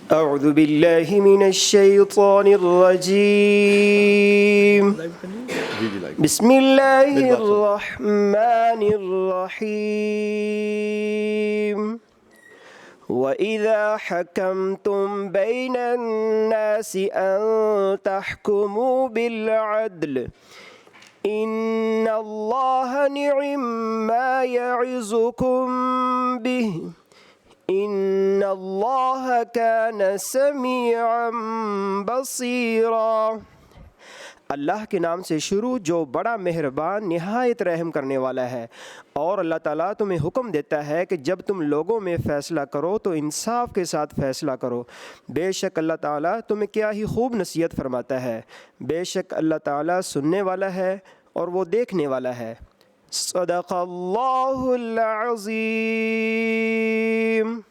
अऊज़ु बिल्लाहि मिनश्शैतानिर्रजीम बिस्मिल्लाहिर्रहमानिर्रहीम वइज़ा हकमतुम बैनन्नासि अन तहकुमू बिलअद्ल इन्नल्लाह निअम्मा यइज़ुकुम बिहि इन्नल्लाह कान समीअन बसीरा। अल्लाह के नाम से शुरू जो बड़ा मेहरबान निहायत रहम करने वाला है। और अल्लाह ताला तुम्हें हुक्म देता है कि जब तुम लोगों में फ़ैसला करो तो इंसाफ के साथ फ़ैसला करो। बेशक अल्लाह ताला तुम्हें क्या ही खूब नसीहत फरमाता है। बेशक अल्लाह ताला सुनने वाला है और वो देखने वाला है। सदक़ल्लाहुल अज़ीम।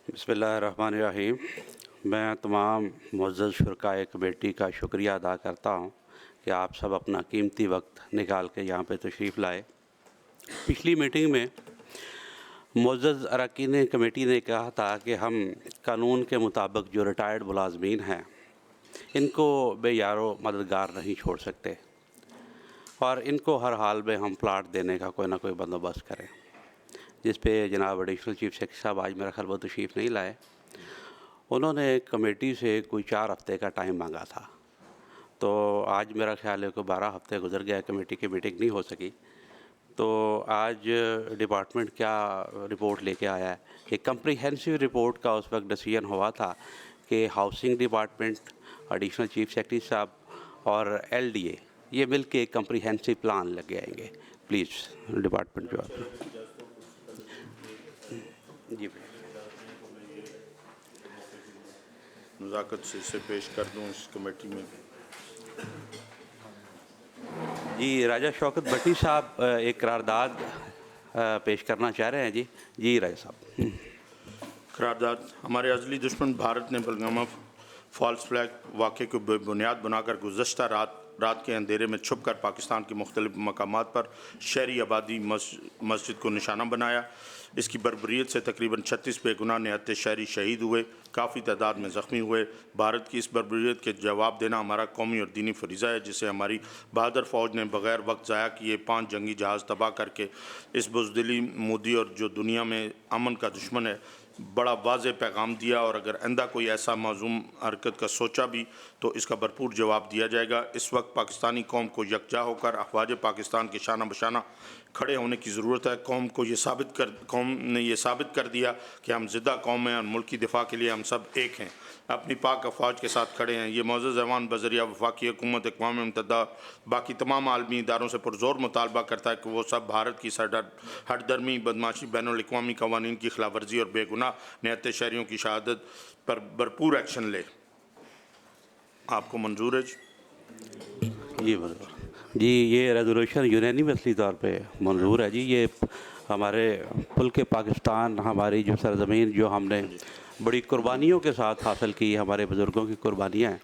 बिस्मिल्लाहिर्रहमानिर्रहीम। मैं तमाम मुअज़्ज़ज़ शुरकाए कमेटी का शुक्रिया अदा करता हूँ कि आप सब अपना कीमती वक्त निकाल के यहाँ पे तशरीफ़ लाए। पिछली मीटिंग में मुअज़्ज़ज़ अरकान कमेटी ने कहा था कि हम कानून के मुताबिक जो रिटायर्ड मुलाज़मीन हैं इनको बेयारो मददगार नहीं छोड़ सकते और इनको हर हाल में हम प्लाट देने का कोई ना कोई बंदोबस्त करें, जिस पे जनाब एडिशनल चीफ सेक्रेटरी साहब आज मेरा ख्याल वो तशरीफ़ नहीं लाए। उन्होंने कमेटी से कोई 4 हफ़्ते का टाइम मांगा था, तो आज मेरा ख्याल है कि 12 हफ़्ते गुजर गया, कमेटी की मीटिंग नहीं हो सकी। तो आज डिपार्टमेंट क्या रिपोर्ट लेके आया है, एक कम्प्रीहेंसिव रिपोर्ट का उस वक्त डिसीजन हुआ था कि housing department, additional chief secretary साहब और LDA ये मिल के एक कम्प्रीहेंसिव प्लान लगे आएंगे। प्लीज़ डिपार्टमेंट जो जी नज़ाकत से इसे पेश कर दूँ इस कमेटी में। जी राजा शौकत भट्टी साहब एक करारदाद पेश करना चाह रहे हैं। जी राजा साहब। करारदाद। हमारे अज़ली दुश्मन भारत ने पहलगाम फॉल्स फ्लैग वाक़े को बुनियाद बनाकर गुज़श्ता रात के अंधेरे में छुप कर पाकिस्तान के मुख्तलिफ मकामात पर शहरी आबादी मस्जिद को निशाना बनाया। इसकी बर्बरियत से तकरीबन 36 बेगुनाह निहत्ते शहरी शहीद हुए, काफ़ी तादाद में ज़ख्मी हुए। भारत की इस बर्बरियत के जवाब देना हमारा कौमी और दीनी फरीज़ा है, जिसे हमारी बहादुर फ़ौज ने बग़ैर वक्त ज़ाया किए 5 जंगी जहाज़ तबाह करके इस बुज़दिली मोदी और जो दुनिया में अमन का दुश्मन है बड़ा वाज़े पैगाम दिया। और अगर आइंदा कोई ऐसा मासूम हरकत का सोचा भी तो इसका भरपूर जवाब दिया जाएगा। इस वक्त पाकिस्तानी कौम को यकजा होकर अफवाज पाकिस्तान के शाना बशाना खड़े होने की ज़रूरत है। कौम ने ये साबित कर दिया कि हम ज़िद्दा कौम हैं और मुल्क की दिफा के लिए हम सब एक हैं, अपनी पाक अफवाज के साथ खड़े हैं। ये मौजूद जवान बजरिया वफाकी हुकूमत अक़वाम मुत्तहिदा बाकी तमाम आलमी इदारों से पुरज़ोर मुतालबा करता है कि वो सब भारत की हरदर्मी, बदमाशी, बैनुल-अक़वामी क़वानीन की खिलाफ वर्जी और बेगुनाह निहत्ते शहरियों की शहादत पर भरपूर एक्शन ले। आपको मंजूर है? जी ये रेजोल्यूशन यूनानिमसली तौर पे मंजूर है जी। ये हमारे मुल्क पाकिस्तान, हमारी जो सरज़मीन जो हमने बड़ी कुर्बानियों के साथ हासिल की, हमारे बुज़ुर्गों की कुर्बानियाँ हैं,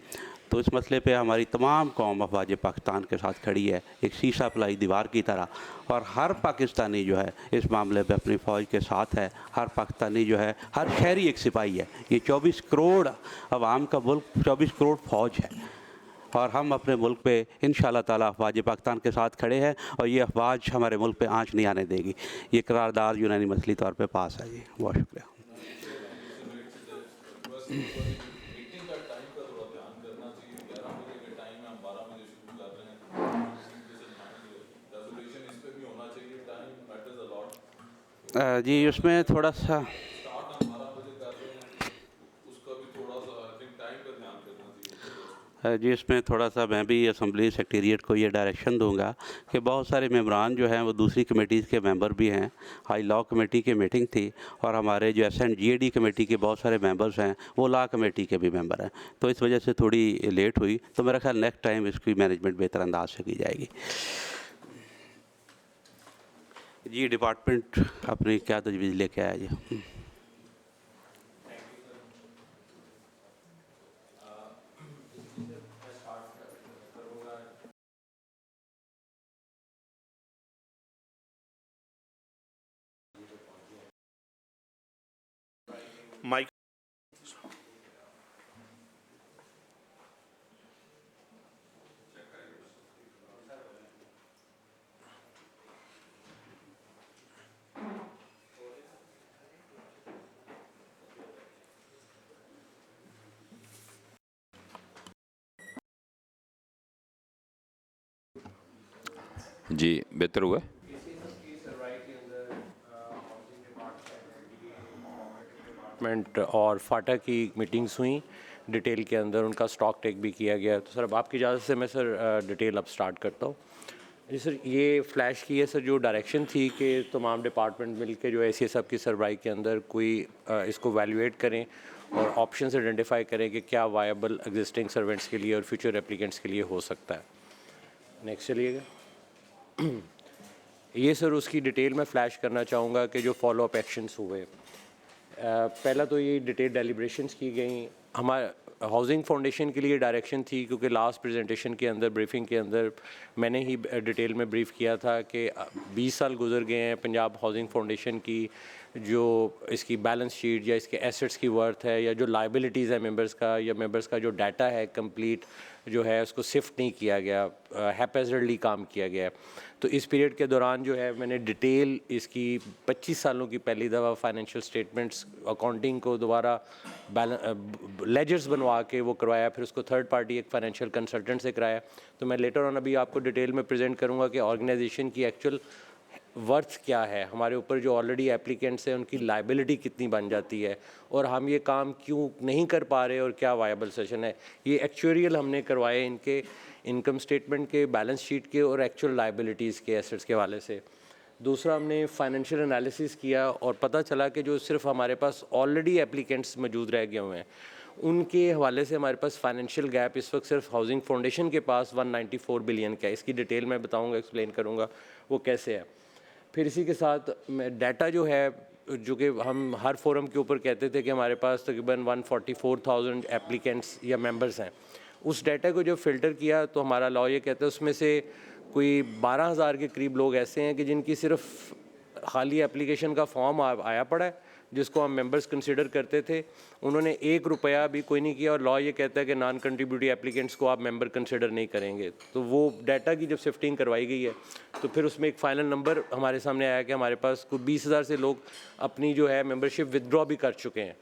तो इस मसले पे हमारी तमाम कौम अफवाज पाकिस्तान के साथ खड़ी है, एक शीशा पलाई दीवार की तरह। और हर पाकिस्तानी जो है इस मामले पे अपनी फ़ौज के साथ है। हर पाकिस्तानी जो है, हर शहरी एक सिपाही है। ये 24 करोड़ अवाम का मुल्क, 24 करोड़ फ़ौज है और हम अपने मुल्क पे इंशाअल्लाह ताला अफवाज पाकिस्तान के साथ खड़े हैं और ये अफवाज हमारे मुल्क पे आँच नहीं आने देगी। ये करारदाद यूनानिमसली तौर पे पास है जी। बहुत शुक्रिया। जी उसमें थोड़ा सा जी, इसमें थोड़ा सा मैं भी असम्बली सेक्रेटेरिएट को ये डायरेक्शन दूंगा कि बहुत सारे मेंबरान जो हैं वो दूसरी कमेटीज़ के मेंबर भी हैं। हाई लॉ कमेटी की मीटिंग थी और हमारे जो SNGAD कमेटी के बहुत सारे मेंबर्स हैं वो लॉ कमेटी के भी मेंबर हैं, तो इस वजह से थोड़ी लेट हुई। तो मेरा ख्याल नेक्स्ट टाइम इसकी मैनेजमेंट बेहतर अंदाज से की जाएगी। जी, डिपार्टमेंट अपनी क्या तजवीज़ लेके आया जी? माइक। जी, बेहतर हुआ। और फाटा की मीटिंग्स हुई डिटेल के अंदर, उनका स्टॉक टेक भी किया गया। तो सर अब आपकी इजाज़त से मैं सर डिटेल अब स्टार्ट करता हूँ। जी सर, ये फ्लैश की है सर जो डायरेक्शन थी कि तमाम डिपार्टमेंट मिलके जो ACS की सरबराही के अंदर कोई इसको वैल्यूएट करें और ऑप्शंस आइडेंटिफाई करें कि क्या वायबल एग्जिस्टिंग सर्वेंट्स के लिए और फ्यूचर एप्लीकेंट्स के लिए हो सकता है। नेक्स्ट चलिएगा। ये सर उसकी डिटेल में फ़्लैश करना चाहूँगा कि जो फॉलोअप एक्शंस हुए। पहला तो ये डिटेल डेलिब्रेशंस की गई। हमारा हाउसिंग फाउंडेशन के लिए डायरेक्शन थी क्योंकि लास्ट प्रेजेंटेशन के अंदर ब्रीफिंग के अंदर मैंने ही डिटेल में ब्रीफ किया था कि 20 साल गुजर गए हैं पंजाब हाउसिंग फाउंडेशन की जो इसकी बैलेंस शीट या इसके एसेट्स की वर्थ है या जो लाइबिलिटीज़ है मेंबर्स का या मेंबर्स का जो डाटा है कंप्लीट जो है उसको शिफ्ट नहीं किया गया, हैपेजर्डली काम किया गया। तो इस पीरियड के दौरान जो है मैंने डिटेल इसकी 25 सालों की पहली दफ़ा फाइनेंशियल स्टेटमेंट्स अकाउंटिंग को दोबारा लेजर्स बनवा के वो करवाया, फिर उसको थर्ड पार्टी एक फाइनेंशियल कंसल्टेंट से कराया। तो मैं लेटर ऑन अभी आपको डिटेल में प्रेजेंट करूँगा कि ऑर्गेनाइजेशन की एक्चुअल वर्थ क्या है, हमारे ऊपर जो ऑलरेडी एप्लीकेंट्स हैं उनकी लाइबिलिटी कितनी बन जाती है और हम ये काम क्यों नहीं कर पा रहे और क्या वायबल सेशन है। ये एक्चुअरियल हमने करवाए इनके इनकम स्टेटमेंट के, बैलेंस शीट के और एक्चुअल लाइबिलिटीज़ के एसेट्स के हवाले से। दूसरा हमने फाइनेंशियल एनालिसिस किया और पता चला कि जो सिर्फ हमारे पास ऑलरेडी एप्लीकेंट्स मौजूद रह गए हुए हैं उनके हवाले से हमारे पास फाइनेंशियल गैप इस वक्त सिर्फ हाउसिंग फाउंडेशन के पास 194 बिलियन का है। इसकी डिटेल मैं बताऊंगा, एक्सप्लेन करूंगा वो कैसे है। फिर इसी के साथ डाटा जो है जो कि हम हर फोरम के ऊपर कहते थे कि हमारे पास तकरीबन 144,000 एप्लीकेंट्स या मेंबर्स हैं, उस डाटा को जब फ़िल्टर किया तो हमारा लॉ ये कहता है उसमें से कोई 12,000 के करीब लोग ऐसे हैं कि जिनकी सिर्फ खाली एप्लीकेशन का फॉर्म आया पड़ा है जिसको हम मेंबर्स कंसिडर करते थे, उन्होंने 1 रुपया भी कोई नहीं किया और लॉ ये कहता है कि नॉन कंट्रीब्यूटिव एप्लीकेंट्स को आप मेंबर कंसिडर नहीं करेंगे। तो वो डाटा की जब शिफ्टिंग करवाई गई है तो फिर उसमें एक फ़ाइनल नंबर हमारे सामने आया कि हमारे पास कोई 20,000 से लोग अपनी जो है मेंबरशिप विदड्रॉ भी कर चुके हैं।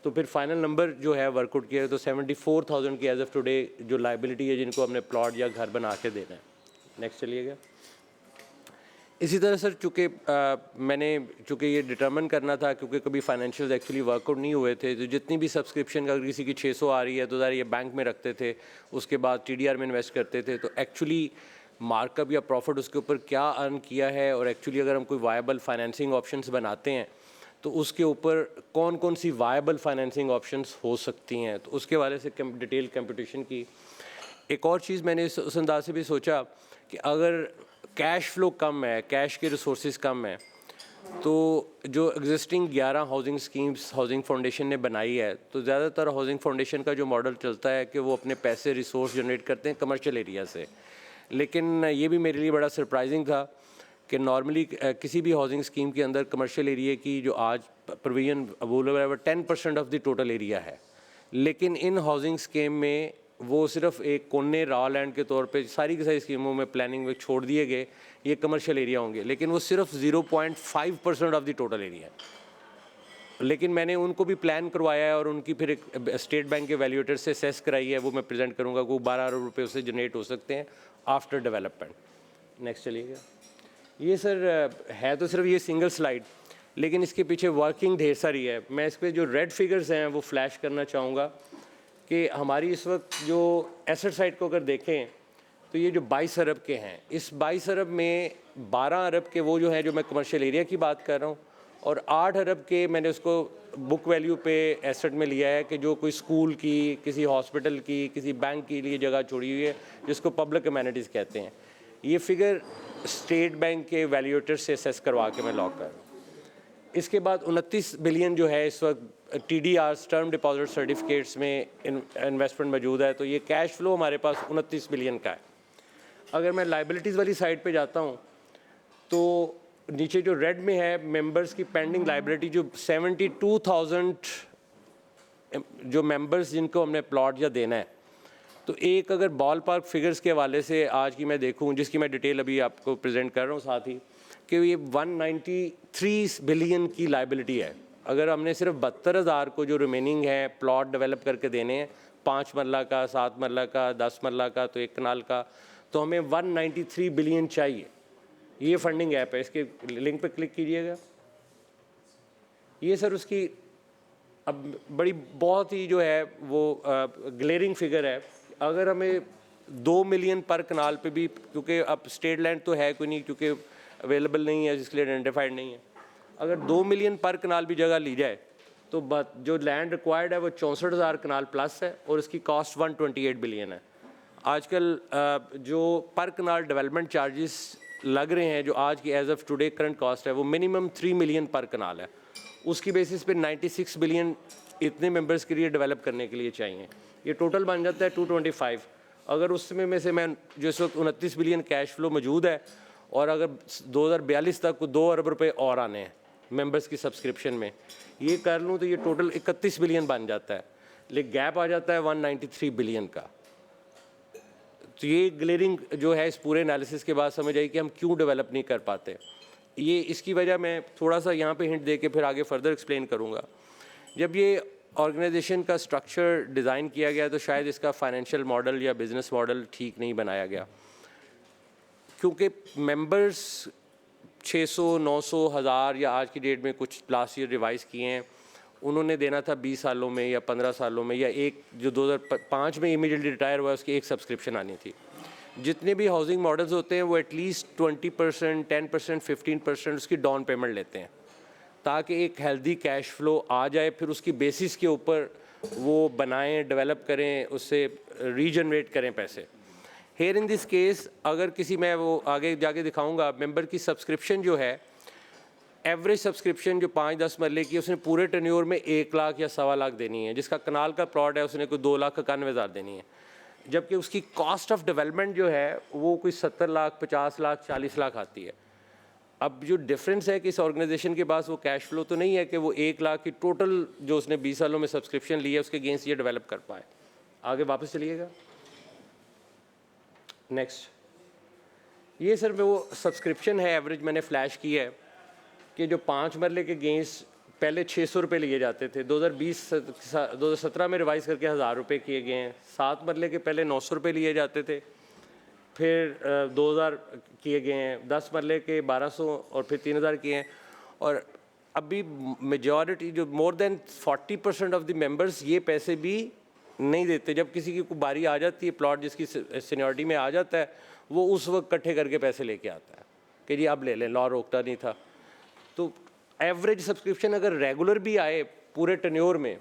तो फिर फाइनल नंबर जो है वर्कआउट किया तो 74,000 की एज ऑफ टुडे जो लाइबिलिटी है जिनको हमने प्लॉट या घर बना के देना है। नेक्स्ट चलिएगा। इसी तरह सर चूँकि मैंने चूँकि ये डिटर्मिन करना था क्योंकि कभी फाइनेंशियल्स एक्चुअली वर्कआउट नहीं हुए थे, तो जितनी भी सब्सक्रिप्शन अगर किसी की 600 आ रही है तो ज़रा ये बैंक में रखते थे, उसके बाद TDR में इन्वेस्ट करते थे, तो एक्चुअली मार्कअप या प्रॉफिट उसके ऊपर क्या अर्न किया है और एक्चुअली अगर हम कोई वायबल फाइनेंसिंग ऑप्शंस बनाते हैं तो उसके ऊपर कौन कौन सी वायबल फाइनेंसिंग ऑप्शंस हो सकती हैं, तो उसके वाले से डिटेल कंप्यूटेशन की। एक और चीज़ मैंने उस अंदाज से भी सोचा कि अगर कैश फ्लो कम है, कैश के रिसोर्सेज कम है, तो जो existing 11 housing schemes housing foundation ने बनाई है, तो ज़्यादातर हाउसिंग फाउंडेशन का जो मॉडल चलता है कि वो अपने पैसे रिसोर्स जनरेट करते हैं कमर्शियल एरिया से। लेकिन ये भी मेरे लिए बड़ा सरप्राइजिंग था कि नॉर्मली किसी भी हाउसिंग स्कीम के अंदर कमर्शियल एरिया की जो आज प्रोविजन अवेलेबल है वो 10% ऑफ द टोटल एरिया है, लेकिन इन हाउसिंग स्कीम में वो सिर्फ एक कोने रॉ लैंड के तौर पे सारी की सारी स्कीमों में प्लानिंग में छोड़ दिए गए ये कमर्शियल एरिया होंगे, लेकिन वो सिर्फ 0.5% ऑफ द टोटल एरिया है। लेकिन मैंने उनको भी प्लान करवाया है और उनकी फिर एक स्टेट बैंक के वैल्यूएटर से सेस कराई है, वो मैं प्रेजेंट करूँगा। वो 12 अरब रुपये उससे जनरेट हो सकते हैं आफ्टर डेवलपमेंट। नेक्स्ट चलिएगा। ये सर है तो सिर्फ ये सिंगल स्लाइड, लेकिन इसके पीछे वर्किंग ढेर सारी है। मैं इस पर जो रेड फिगर्स हैं वो फ्लैश करना चाहूँगा कि हमारी इस वक्त जो एसेट साइड को अगर देखें तो ये जो 22 अरब के हैं, इस 22 अरब में 12 अरब के वो जो हैं जो मैं कमर्शियल एरिया की बात कर रहा हूँ, और 8 अरब के मैंने उसको बुक वैल्यू पे एसेट में लिया है कि जो कोई स्कूल की, किसी हॉस्पिटल की, किसी बैंक के लिए जगह छोड़ी हुई है, जिसको पब्लिक अमेनिटीज़ कहते हैं। ये फिगर स्टेट बैंक के वैल्यूएटर से असेस करवा के मैं लॉक कर रहा हूँ। इसके बाद 29 बिलियन जो है इस वक्त TDRs टर्म डिपॉजिट सर्टिफिकेट्स में इन्वेस्टमेंट मौजूद है, तो ये कैश फ्लो हमारे पास 29 बिलियन का है। अगर मैं लाइबिलिटीज़ वाली साइड पे जाता हूँ तो नीचे जो रेड में है मेंबर्स की पेंडिंग लाइबिलिटी, जो 72,000 जो मेंबर्स जिनको हमने प्लॉट या देना है, तो एक अगर बॉल पार्क फिगर्स के हवाले से आज की मैं देखूं, जिसकी मैं डिटेल अभी आपको प्रेजेंट कर रहा हूं साथ ही, कि ये 193 बिलियन की लाइबिलिटी है। अगर हमने सिर्फ 72,000 को जो रिमेनिंग है प्लॉट डेवलप करके देने हैं, 5 मरला का, 7 मरला का, 10 मरला का, तो 1 कनाल का, तो हमें 193 बिलियन चाहिए। ये फंडिंग ऐप है, इसके लिंक पे क्लिक कीजिएगा। ये सर उसकी अब बड़ी बहुत ही जो है वो ग्लेरिंग फिगर है। अगर हमें 2 मिलियन पर कनाल पे भी, क्योंकि अब स्टेट लैंड तो है कोई नहीं, क्योंकि अवेलेबल नहीं है, इसलिए आइडेंटिफाइड नहीं है, अगर 2 मिलियन पर कनाल भी जगह ली जाए तो जो लैंड रिक्वायर्ड है वो 64,000 कनाल प्लस है, और इसकी कॉस्ट 128 बिलियन है। आजकल जो पर कनाल डेवलपमेंट चार्जेस लग रहे हैं, जो आज की as of today current cost है, वो मिनिमम 3 मिलियन पर कनाल है। उसकी बेसिस पे 96 बिलियन इतने मेंबर्स के लिए डेवलप करने के लिए चाहिए। ये टोटल बन जाता है 225। अगर उसमें में से मैं जो इस वक्त 29 बिलियन कैश फ्लो मौजूद है, और अगर 2042 तक को 2 अरब रुपए और आने हैं मेंबर्स की सब्सक्रिप्शन में, ये कर लूँ तो ये टोटल 31 बिलियन बन जाता है, लेकिन गैप आ जाता है 193 बिलियन का। तो ये ग्लेरिंग जो है इस पूरे एनालिसिस के बाद समझ आई कि हम क्यों डेवलप नहीं कर पाते। ये इसकी वजह मैं थोड़ा सा यहाँ पे हिंट दे के फिर आगे फर्दर एक्सप्लेन करूँगा। जब ये ऑर्गेनाइजेशन का स्ट्रक्चर डिज़ाइन किया गया तो शायद इसका फाइनेंशियल मॉडल या बिज़नेस मॉडल ठीक नहीं बनाया गया, क्योंकि मेंबर्स 600, 900, 1000 या आज की डेट में कुछ लास्ट ईयर रिवाइज़ किए हैं, उन्होंने देना था 20 सालों में या 15 सालों में, या एक जो 2005 में इमीडिएटली रिटायर हुआ उसकी एक सब्सक्रिप्शन आनी थी। जितने भी हाउसिंग मॉडल्स होते हैं वो एटलीस्ट 20%, 10%, 15% उसकी डाउन पेमेंट लेते हैं, ताकि एक हेल्दी कैश फ्लो आ जाए, फिर उसकी बेसिस के ऊपर वो बनाएं, डेवलप करें, उससे रीजनरेट करें पैसे। हेयर इन दिस केस अगर किसी, मैं वो आगे जाके दिखाऊंगा, मेंबर की सब्सक्रिप्शन जो है, एवरेज सब्सक्रिप्शन जो 5-10 मरले की, उसने पूरे टेन्योर में 1 लाख या 1.25 लाख देनी है। जिसका कनाल का प्लॉट है उसने कोई 2,91,000 देनी है, जबकि उसकी कॉस्ट ऑफ डेवलपमेंट जो है वो कोई 70 लाख, 50 लाख, 40 लाख आती है। अब जो डिफरेंस है कि इस ऑर्गेनाइजेशन के पास वो कैश फ्लो तो नहीं है कि वो 1 लाख की टोटल जो उसने 20 सालों में सब्सक्रिप्शन ली है उसके अगेंस्ट ये डेवलप कर पाए। आगे वापस चलिएगा, नेक्स्ट। ये सर वो सब्सक्रिप्शन है एवरेज मैंने फ्लैश की है कि जो 5 मरले के अगेंस्ट पहले 600 रुपये लिए जाते थे, 2017 में रिवाइज़ करके 1000 रुपये किए गए हैं। 7 मरले के पहले 900 रुपये लिए जाते थे, फिर 2000 किए गए हैं। 10 मरले के 1200 और फिर 3000 किए हैं। और अभी मेजॉरिटी जो more than 40% of the members ये पैसे भी नहीं देते। जब किसी की बारी आ जाती है, प्लॉट जिसकी सीनियरिटी में आ जाता है, वो उस वक्त इकट्ठे करके पैसे लेके आता है कि जी अब ले लें, लॉ रोकता नहीं था। तो एवरेज सब्सक्रिप्शन अगर रेगुलर भी आए पूरे टेन्योर में,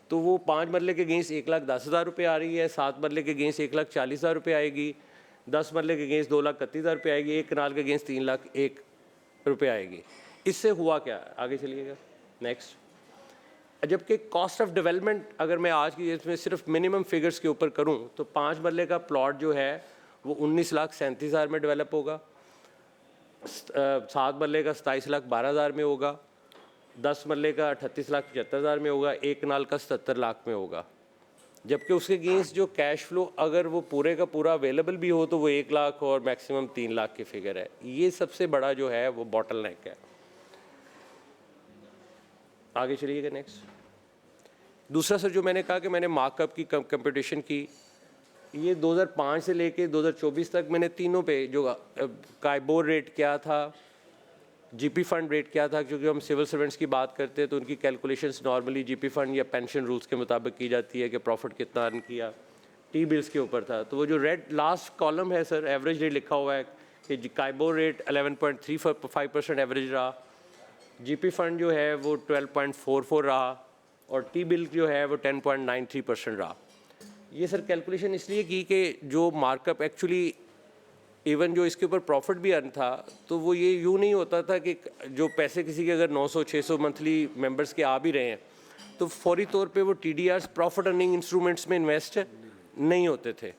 तो वो 5 मरले के अगेंस्ट 1,10,000 रुपये आ रही है, 7 मरले के अगेंस्ट 1,40,000 रुपये आएगी, 10 मरले के अगेंस्ट 2,31,000 रुपये आएगी, 1 कनाल के अगेंस्ट 3,01,000 रुपये आएगी। इससे हुआ क्या? आगे चलिएगा, नेक्स्ट। जबकि कॉस्ट ऑफ डेवलपमेंट अगर मैं आज की इसमें सिर्फ मिनिमम फिगर्स के ऊपर करूं तो 5 मरले का प्लॉट जो है वो 19,37,000 में डेवलप होगा, 7 मरले का 27,12,000 में होगा, 10 मरले का 38,75,000 में होगा, 1 कनाल का 77 लाख में होगा। जबकि उसके अगेंस्ट जो कैश फ्लो अगर वो पूरे का पूरा अवेलेबल भी हो तो वो 1 लाख और मैक्सिमम 3 लाख की फिगर है। ये सबसे बड़ा जो है वो बॉटल नेक है। आगे चलिएगा, नेक्स्ट। दूसरा सर जो मैंने कहा कि मैंने मार्कअप की कंपटीशन की, ये 2005 से लेके 2024 तक मैंने तीनों पे जो काइबोर रेट क्या था, जीपी फंड रेट क्या था, क्योंकि हम सिविल सर्वेंट्स की बात करते हैं तो उनकी कैलकुलेशंस नॉर्मली जीपी फंड या पेंशन रूल्स के मुताबिक की जाती है कि प्रॉफिट कितना अर्न किया, टी बिल्स के ऊपर था। तो वो जो रेड लास्ट कॉलम है सर, एवरेज रेट लिखा हुआ है कि काइबो रेट 11.35% एवरेज रहा, जीपी फंड जो है वो 12.44 रहा और टी बिल जो है वो 10.93% रहा। ये सर कैलकुलेशन इसलिए की कि जो मार्कअप एक्चुअली इवन जो इसके ऊपर प्रॉफिट भी अर्न था, तो वो ये यूँ नहीं होता था कि जो पैसे किसी के अगर 900-600 मंथली मेंबर्स के आ भी रहे हैं तो फौरी तौर पे वो TDRs प्रॉफिट अर्निंग इंस्ट्रूमेंट्स में इन्वेस्ट नहीं होते थे।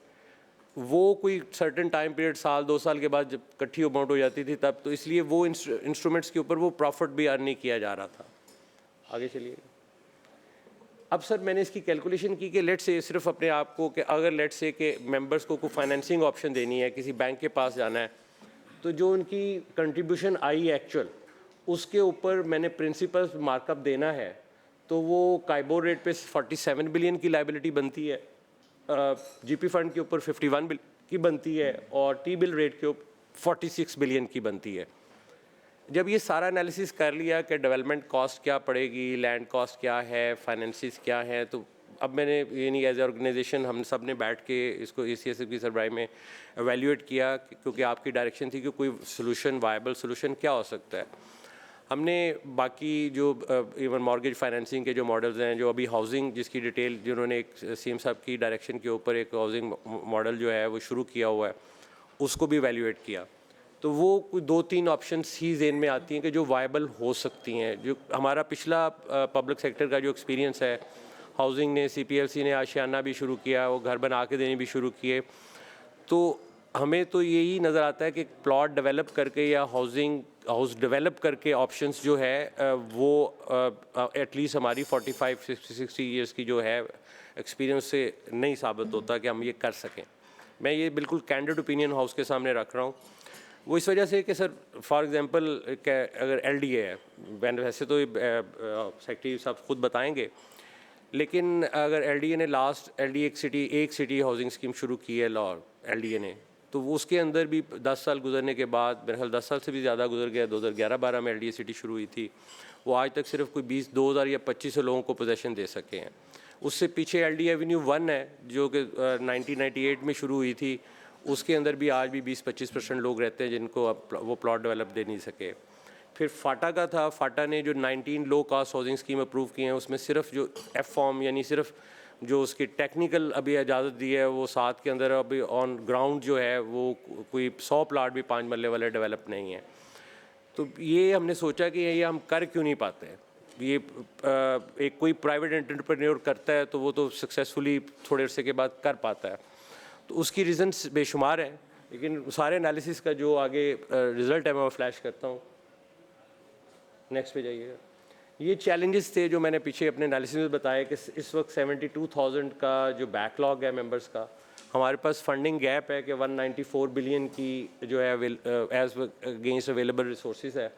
वो कोई सर्टेन टाइम पीरियड, साल 2 साल के बाद जब इकट्ठी अमाउंट हो जाती थी तब, तो इसलिए वो इंस्ट्रूमेंट्स के ऊपर वो प्रॉफिट भी अर्न नहीं किया जा रहा था। आगे चलिए। अब सर मैंने इसकी कैलकुलेशन की कि लेट से सिर्फ अपने आप को कि अगर लेट से कि मेंबर्स को कोई फाइनेंसिंग ऑप्शन देनी है, किसी बैंक के पास जाना है, तो जो उनकी कंट्रीब्यूशन आई एक्चुअल उसके ऊपर मैंने प्रिंसिपल मार्कअप देना है, तो वो काइबो रेट पे 47 बिलियन की लाइबिलिटी बनती है, जीपी फंड के ऊपर 51 बिलियन की बनती है और टी बिल रेट के ऊपर 46 बिलियन की बनती है। जब ये सारा एनालिसिस कर लिया कि डेवलपमेंट कॉस्ट क्या पड़ेगी, लैंड कॉस्ट क्या है, फाइनेंसिस क्या है, तो अब मैंने ये नहीं एज ए ऑर्गेनाइजेशन हम सब ने बैठ के इसको ACSF की सरबराही में एवेल्यूएट किया, क्योंकि आपकी डायरेक्शन थी कि कोई सोल्यूशन, वायबल सोल्यूशन क्या हो सकता है। हमने बाकी जो इवन मॉर्गेज फाइनेंसिंग के जो मॉडल्स हैं, जो अभी हाउसिंग जिसकी डिटेल जिन्होंने एक CM साहब की डायरेक्शन के ऊपर एक हाउसिंग मॉडल जो है वो शुरू किया हुआ है, उसको भी एवेल्यूएट किया। तो वो कोई 2-3 ऑप्शंस ही ज़हन में आती हैं कि जो वायबल हो सकती हैं। जो हमारा पिछला पब्लिक सेक्टर का जो एक्सपीरियंस है, हाउसिंग ने, CPLC ने आशियाना भी शुरू किया, वो घर बना के देने भी शुरू किए, तो हमें तो यही नज़र आता है कि प्लॉट डेवलप करके या हाउस डेवलप करके ऑप्शंस जो है वो एटलीस्ट हमारी 45-60 ईयर्स की जो है एक्सपीरियंस से नहीं साबित होता कि हम ये कर सकें। मैं ये बिल्कुल कैंडिड ओपिनियन हाउस के सामने रख रहा हूँ। वो इस वजह से कि सर फॉर एग्जांपल अगर LDA है, वैसे तो सेक्रेटरी साहब खुद बताएंगे, लेकिन अगर LDA ने लास्ट एक सिटी हाउसिंग स्कीम शुरू की है LDA ने, तो वो उसके अंदर भी 10 साल गुजरने के बाद, मेरे ख्याल 10 साल से भी ज़्यादा गुजर गया, 2011-12 में LDA सिटी शुरू हुई थी, वो आज तक सिर्फ कोई 2000 या 2500 लोगों को पोजेसन दे सके हैं। उससे पीछे LDA एवेन्यू 1 है जो कि 1998 में शुरू हुई थी, उसके अंदर भी आज भी 20-25% लोग रहते हैं जिनको अब वो प्लॉट डेवलप दे नहीं सके। फिर फाटा का था, फाटा ने जो 19 लो कास्ट हाउसिंग स्कीम अप्रूव की हैं, उसमें सिर्फ जो F फॉर्म यानी सिर्फ जो उसकी टेक्निकल अभी इजाज़त दी है, वो 7 के अंदर अभी ऑन ग्राउंड जो है वो कोई 100 प्लाट भी 5 मरले वाले डेवलप नहीं है। तो ये हमने सोचा कि ये हम कर क्यों नहीं पाते हैं। ये एक कोई प्राइवेट एंटरप्रेन्योर करता है तो वो तो सक्सेसफुली थोड़े अरसे के बाद कर पाता है, तो उसकी रीज़न्स बेशुमार हैं, लेकिन सारे एनालिसिस का जो आगे रिज़ल्ट है मैं फ्लैश करता हूँ। नेक्स्ट पे जाइएगा। ये चैलेंजेस थे जो मैंने पीछे अपने एनालिसिस में बताया कि इस वक्त 72,000 का जो बैकलॉग है मेंबर्स का, हमारे पास फंडिंग गैप है कि 194 बिलियन की जो है एज अगेंस्ट अवेलेबल रिसोर्सेज है,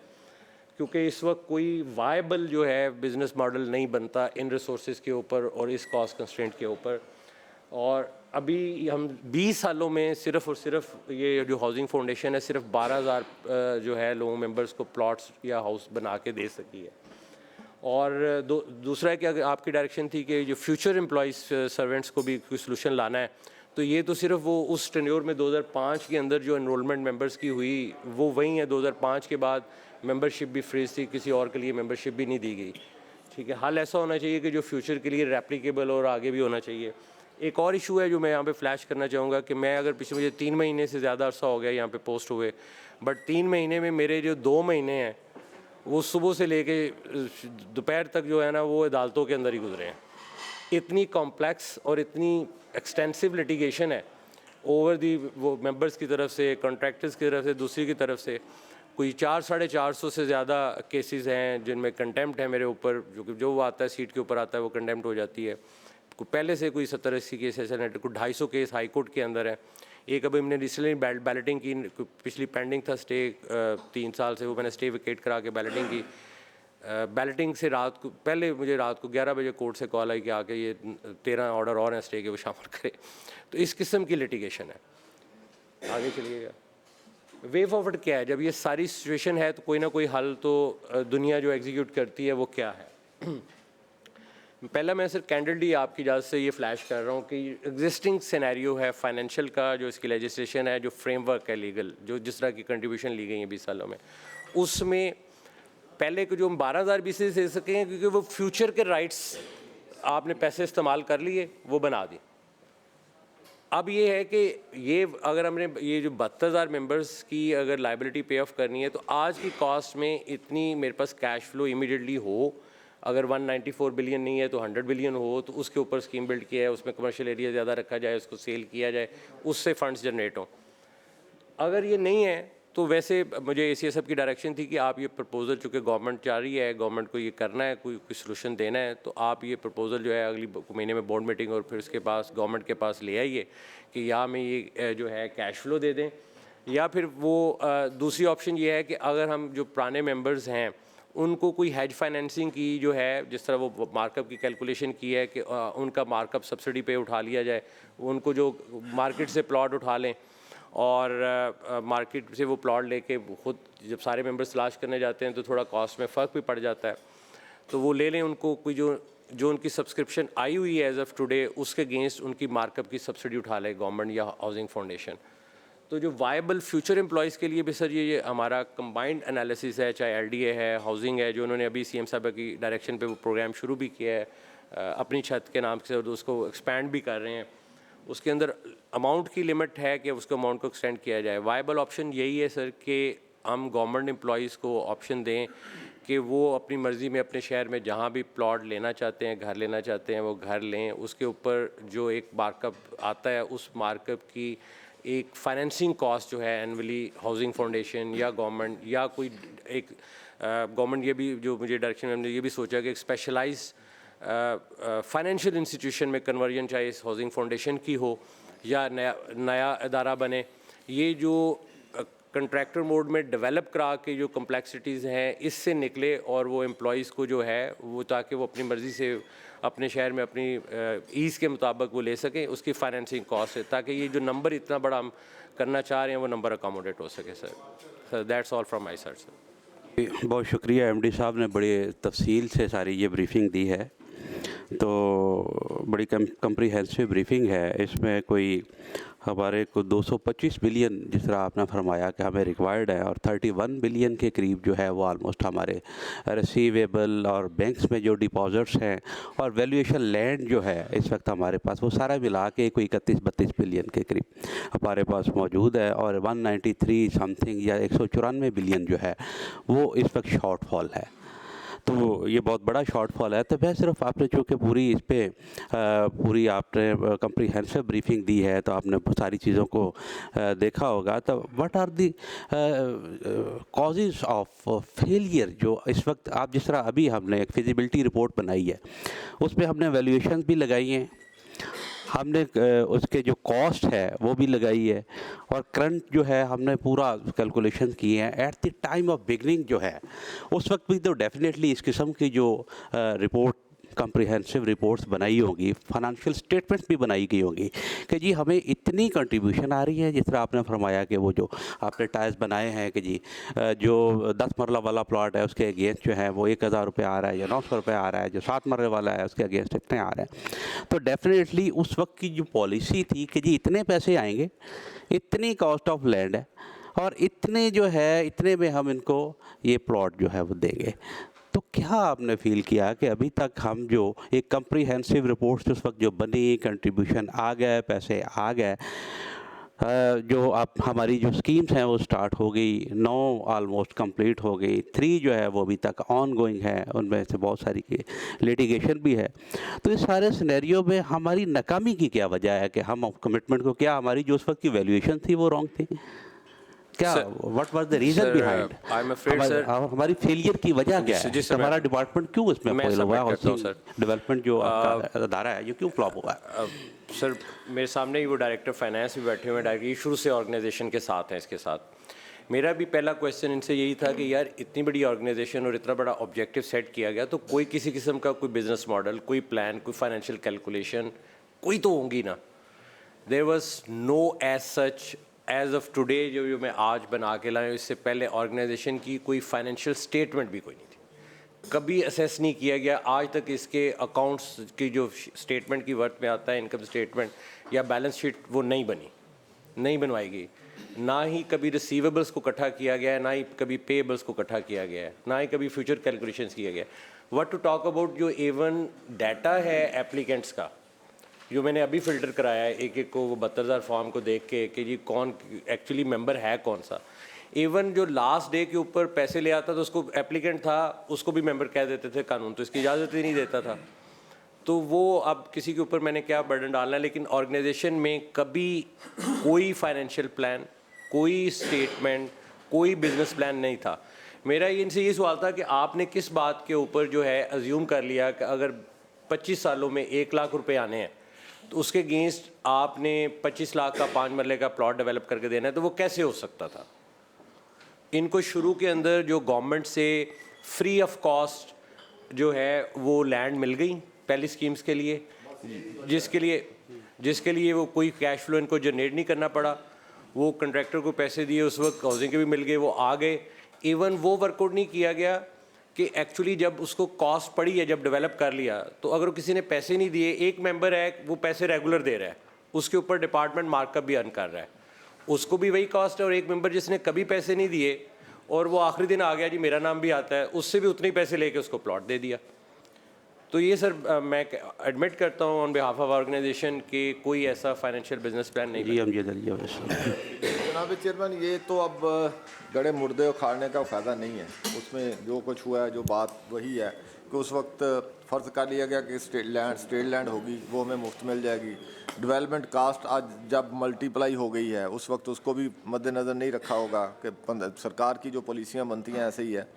क्योंकि इस वक्त कोई वायबल जो है बिज़नेस मॉडल नहीं बनता इन रिसोर्सेज के ऊपर और इस कॉस्ट कंस्ट्रेंट के ऊपर। और अभी हम 20 सालों में सिर्फ़ और सिर्फ ये जो हाउसिंग फाउंडेशन है सिर्फ 12,000 जो है लोगों मेंबर्स को प्लॉट्स या हाउस बना के दे सकी है। और दूसरा है कि अगर आपकी डायरेक्शन थी कि जो फ्यूचर एम्प्लॉइज़ सर्वेंट्स को भी कोई सोल्यूशन लाना है, तो ये तो सिर्फ वो उस टेन्योर में 2005 के अंदर जो एनरोलमेंट मेंबर्स की हुई वो वही है। 2005 के बाद मेंबरशिप भी फ्रीज थी, किसी और के लिए मेंबरशिप भी नहीं दी गई। ठीक है, हल ऐसा होना चाहिए कि जो फ्यूचर के लिए रेप्लिकेबल और आगे भी होना चाहिए। एक और इशू है जो मैं यहाँ पे फ्लैश करना चाहूँगा कि मैं अगर पिछले मुझे 3 महीने से ज़्यादा अरसा हो गया यहाँ पे पोस्ट हुए, बट 3 महीने में मेरे जो 2 महीने हैं वो सुबह से लेके दोपहर तक जो है ना वो अदालतों के अंदर ही गुजरे हैं। इतनी कॉम्प्लेक्स और इतनी एक्सटेंसिव लिटिगेशन है ओवर दी वो मेंबर्स की तरफ से, कॉन्ट्रैक्टर्स की तरफ से, दूसरी की तरफ से। कोई 400-450 से ज़्यादा केसेस हैं जिनमें कंटेम्प्ट है मेरे ऊपर, जो आता है सीट के ऊपर आता है वो कंटेम्प्ट हो जाती है। पहले से कोई 70-80 केस है, सेनेट को 250 केस हाई कोर्ट के अंदर है। एक अभी हमने रिसेंटली बैलेटिंग की, पिछली पेंडिंग था स्टे 3 साल से, वो मैंने स्टे विकेट करा के बैलेटिंग की। बैलेटिंग से रात को पहले मुझे रात को 11 बजे कोर्ट से कॉल आई कि आके ये 13 ऑर्डर और हैं स्टे के, वो शामिल करे। तो इस किस्म की लिटिगेशन है। आगे चलिएगा। वे फॉरवर्ड क्या है? जब ये सारी सिचुएशन है तो कोई ना कोई हल तो दुनिया जो एग्जीक्यूट करती है वो क्या है? पहला मैं सिर्फ कैंडिडली आपकी इजाज़त से ये फ्लैश कर रहा हूँ कि एग्जिस्टिंग सिनेरियो है फाइनेंशियल का, जो इसकी लेजिस्लेशन है, जो फ्रेमवर्क है लीगल, जो जिस तरह की कंट्रीब्यूशन ली गई है 20 सालों में, उसमें पहले को जो हम 12,000 बीसी दे सकें, क्योंकि वो फ्यूचर के राइट्स आपने पैसे इस्तेमाल कर लिए वो बना दी। अब ये है कि ये अगर हमने ये जो 72,000 मेंबर्स की अगर लाइबिलिटी पे ऑफ करनी है तो आज की कॉस्ट में इतनी मेरे पास कैश फ्लो इमीडिएटली हो, अगर 194 बिलियन नहीं है तो 100 बिलियन हो, तो उसके ऊपर स्कीम बिल्ड किया है, उसमें कमर्शियल एरिया ज़्यादा रखा जाए, उसको सेल किया जाए, उससे फंड्स जनरेट हों। अगर ये नहीं है तो वैसे मुझे ACSF की डायरेक्शन थी कि आप ये प्रपोज़ल, चूँकि गवर्नमेंट चाह रही है, गवर्नमेंट को ये करना है, कोई सोल्यूशन देना है, तो आप ये प्रपोज़ल जो है अगली महीने में बोर्ड मीटिंग और फिर उसके पास गवर्नमेंट के पास ले आइए कि या हमें ये जो है कैश फ्लो दे दें, या फिर वो दूसरी ऑप्शन ये है कि अगर हम जो पुराने मेंबर्स हैं उनको कोई हेज फाइनेंसिंग की जो है, जिस तरह वो मार्कअप की कैलकुलेशन की है कि उनका मार्कअप सब्सिडी पे उठा लिया जाए, उनको जो मार्केट से प्लॉट उठा लें और मार्केट से वो प्लॉट लेके खुद जब सारे मेंबर्स तलाश करने जाते हैं तो थोड़ा कॉस्ट में फ़र्क भी पड़ जाता है, तो वो ले लें, उनको कोई जो उनकी सब्सक्रिप्शन आई हुई है एज ऑफ टुडे उसके अगेंस्ट उनकी मार्कअप की सब्सिडी उठा ले गवर्नमेंट या हाउसिंग फाउंडेशन। तो जो वायबल फ्यूचर एम्प्लॉयज़ के लिए भी सर ये हमारा कंबाइंड एनालिसिस है, चाहे LDA है, हाउसिंग है, जो उन्होंने अभी CM साहब की डायरेक्शन पे वो प्रोग्राम शुरू भी किया है अपनी छत के नाम से, और उसको एक्सपैंड भी कर रहे हैं। उसके अंदर अमाउंट की लिमिट है कि उसको अमाउंट को एक्सटेंड किया जाए। वायबल ऑप्शन यही है सर कि हम गवर्नमेंट एम्प्लॉयज़ को ऑप्शन दें कि वो अपनी मर्ज़ी में अपने शहर में जहाँ भी प्लॉट लेना चाहते हैं, घर लेना चाहते हैं, वो घर लें। उसके ऊपर जो एक मार्कअप आता है उस मार्कअप की एक फाइनेंसिंग कॉस्ट जो है एनुअली हाउसिंग फाउंडेशन या गवर्नमेंट या कोई एक गवर्नमेंट, ये भी जो मुझे डायरेक्शन में हमने ये भी सोचा कि एक स्पेशलाइज फाइनेंशियल इंस्टीट्यूशन में कन्वर्जन, चाहे इस हाउसिंग फाउंडेशन की हो या नया अदारा बने, ये जो कंट्रैक्टर मोड में डेवलप करा के जो कम्प्लेक्सिटीज़ हैं इससे निकले और वो एम्प्लॉयज़ को जो है वो, ताकि वो अपनी मर्ज़ी से अपने शहर में अपनी ईज़ के मुताबिक वो ले सकें उसकी फाइनेंसिंग कॉस्ट है, ताकि ये जो नंबर इतना बड़ा हम करना चाह रहे हैं वो नंबर अकोमोडेट हो सके sir. That's all from my side sir. बहुत शुक्रिया MD साहब ने बड़ी तफसील से सारी ये ब्रीफिंग दी है, तो बड़ी कम्प्रीहेंसिव ब्रीफिंग है। इसमें कोई हमारे को 225 बिलियन जिस तरह आपने फरमाया कि हमें रिक्वायर्ड है, और 31 बिलियन के करीब जो है वो आलमोस्ट हमारे रिसीवेबल और बैंक्स में जो डिपॉजिट्स हैं और वैल्यूएशन लैंड जो है इस वक्त हमारे पास वो सारा मिला के कोई 31-32 बिलियन के करीब हमारे पास मौजूद है, और 193 समथिंग या 194 बिलियन जो है वो इस वक्त शॉर्टफॉल है। तो ये बहुत बड़ा शॉर्टफॉल है। तो मैं सिर्फ आपने चूँकि पूरी इस पर पूरी आपने कम्प्रीहेंसिव ब्रीफिंग दी है तो आपने सारी चीज़ों को देखा होगा। तो what are the causes of failure, जो इस वक्त आप जिस तरह अभी हमने एक फिजिबिलिटी रिपोर्ट बनाई है उस पर हमने वैल्यूएशन भी लगाई हैं, हमने उसके जो कॉस्ट है वो भी लगाई है, और करंट जो है हमने पूरा कैलकुलेशन किए हैं at the time of beginning जो है उस वक्त भी। तो डेफिनेटली इस किस्म की जो रिपोर्ट कम्प्रीहेंसिव रिपोर्ट्स बनाई होंगी, फाइनेंशियल स्टेटमेंट्स भी बनाई गई होंगी कि जी हमें इतनी कंट्रीब्यूशन आ रही है, जिस तरह आपने फरमाया कि वो जो आपने टाइल्स बनाए हैं कि जी जो 10 मरला वाला प्लॉट है उसके अगेंस्ट जो है वो 1,000 रुपये आ रहा है या 900 रुपये आ रहा है, जो 7 मरले वाला है उसके अगेंस्ट इतने आ रहे हैं। तो डेफिनेटली उस वक्त की जो पॉलिसी थी कि जी इतने पैसे आएंगे, इतनी कॉस्ट ऑफ लैंड है और इतने जो है इतने में हम इनको ये प्लॉट जो है वो देंगे। तो क्या आपने फील किया कि अभी तक हम जो एक कम्प्रीहेंसिव रिपोर्ट्स उस वक्त जो बनी, कंट्रीब्यूशन आ गए, पैसे आ गए, जो आप हमारी जो स्कीम्स हैं वो स्टार्ट हो गई, 9 ऑलमोस्ट कंप्लीट हो गई, 3 जो है वो अभी तक ऑन गोइंग है, उनमें से बहुत सारी की लिटिगेशन भी है। तो इस सारे सिनेरियो में हमारी नाकामी की क्या वजह है कि हम कमिटमेंट को, क्या हमारी जो उस वक्त की वैल्यूएशन थी वो रॉन्ग थी, क्या what was the reason behind? I am afraid sir हमारी फेलियर की वजह क्या है? हमारा डिपार्टमेंट क्यों इसमें फेल हुआ है? सर डेवलपमेंट जो आपका अदारा है ये क्यों फ्लॉप हुआ है? सर मेरे सामने ही वो डायरेक्टर फाइनेंस भी बैठे हुए हैं, डायरेक्टर शुरू से ऑर्गेनाइजेशन के साथ हैं। इसके साथ मेरा भी पहला क्वेश्चन इनसे यही था कि यार इतनी बड़ी ऑर्गेनाइजेशन और इतना बड़ा ऑब्जेक्टिव सेट किया गया, तो कोई किसी किस्म का कोई बिजनेस मॉडल, कोई प्लान, कोई फाइनेंशियल कैलकुलेशन कोई तो होंगी ना। There was no as such as of today जो मैं आज बना के लाया, इससे पहले ऑर्गेनाइजेशन की कोई फाइनेंशियल स्टेटमेंट भी कोई नहीं थी, कभी असेस नहीं किया गया आज तक। इसके अकाउंट्स की जो स्टेटमेंट की वर्थ में आता है, इनकम स्टेटमेंट या बैलेंस शीट, वो नहीं बनी, नहीं बनवाई गई। ना ही कभी रिसीवेबल्स को इकट्ठा किया गया है, ना ही कभी पेएबल्स को इकट्ठा किया गया है, ना ही कभी फ्यूचर कैलकुलेशंस किया गया है। व्हाट टू टॉक अबाउट जो इवन डाटा है एप्लीकेंट्स का, जो मैंने अभी फ़िल्टर कराया है एक एक को, वो 72,000 फॉर्म को देख के कि जी कौन एक्चुअली मेंबर है कौन सा। इवन जो लास्ट डे के ऊपर पैसे ले आता तो उसको एप्लीकेंट था, उसको भी मेंबर कह देते थे, कानून तो इसकी इजाज़त ही नहीं देता था। तो वो अब किसी के ऊपर मैंने क्या बर्डन डालना है, लेकिन ऑर्गेनाइजेशन में कभी कोई फाइनेंशियल प्लान, कोई स्टेटमेंट, कोई बिजनेस प्लान नहीं था। मेरा इनसे ये सवाल था कि आपने किस बात के ऊपर जो है अज्यूम कर लिया कि अगर 25 सालों में 1 लाख रुपए आने हैं तो उसके अगेंस्ट आपने 25 लाख का 5 मरले का प्लॉट डेवलप करके देना है, तो वो कैसे हो सकता था। इनको शुरू के अंदर जो गवर्नमेंट से फ्री ऑफ कॉस्ट जो है वो लैंड मिल गई पहली स्कीम्स के लिए, जिसके लिए वो कोई कैश फ्लो इनको जनरेट नहीं करना पड़ा। वो कंट्रैक्टर को पैसे दिए, उस वक्त हाउसिंग के भी मिल गए, वो आ गए। इवन वो वर्कआउट नहीं किया गया कि एक्चुअली जब उसको कॉस्ट पड़ी है, जब डेवलप कर लिया, तो अगर किसी ने पैसे नहीं दिए, एक मेंबर है वो पैसे रेगुलर दे रहा है, उसके ऊपर डिपार्टमेंट मार्कअप भी अर्न कर रहा है, उसको भी वही कॉस्ट है। और एक मेंबर जिसने कभी पैसे नहीं दिए और वो आखिरी दिन आ गया जी मेरा नाम भी आता है, उससे भी उतने ही पैसे लेके उसको प्लॉट दे दिया। तो ये सर मैं एडमिट करता हूँ ऑन बिहाफ ऑफ ऑर्गेनाइजेशन कि कोई ऐसा फाइनेंशियल बिजनेस प्लान नहीं। जी हम ये दलिया जनाब चेयरमैन, ये तो अब गड़े मुर्दे उखाड़ने का फ़ायदा नहीं है। उसमें जो कुछ हुआ है, जो बात वही है कि उस वक्त फ़र्ज़ कर लिया गया कि स्टेट लैंड होगी, वो हमें मुफ्त मिल जाएगी। डेवलपमेंट कास्ट आज जब मल्टीप्लाई हो गई है, उस वक्त उसको भी मद्देनज़र नहीं रखा होगा कि सरकार की जो पॉलिसियाँ बनती हैं ऐसे ही है।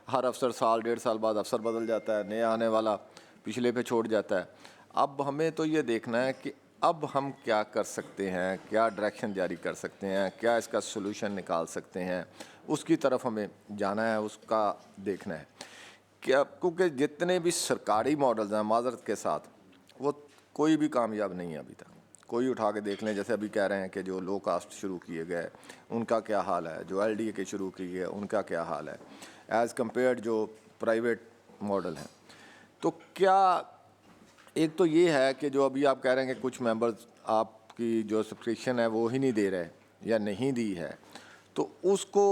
हर अफसर साल 1.5 साल बाद अफसर बदल जाता है, नया आने वाला पिछले पे छोड़ जाता है। अब हमें तो ये देखना है कि अब हम क्या कर सकते हैं, क्या डायरेक्शन जारी कर सकते हैं, क्या इसका सोल्यूशन निकाल सकते हैं, उसकी तरफ हमें जाना है, उसका देखना है। क्या क्योंकि जितने भी सरकारी मॉडल्स हैं माजरत के साथ, वो कोई भी कामयाब नहीं है अभी तक। कोई उठा के देख लें, जैसे अभी कह रहे हैं कि जो लो कास्ट शुरू किए गए उनका क्या हाल है, जो LDA के शुरू किए गए उनका क्या हाल है, एज़ कम्पेयर जो प्राइवेट मॉडल हैं। तो क्या एक तो ये है कि जो अभी आप कह रहे हैं कि कुछ मेंबर्स आपकी जो सब्सक्रिप्शन है वो ही नहीं दे रहे या नहीं दी है, तो उसको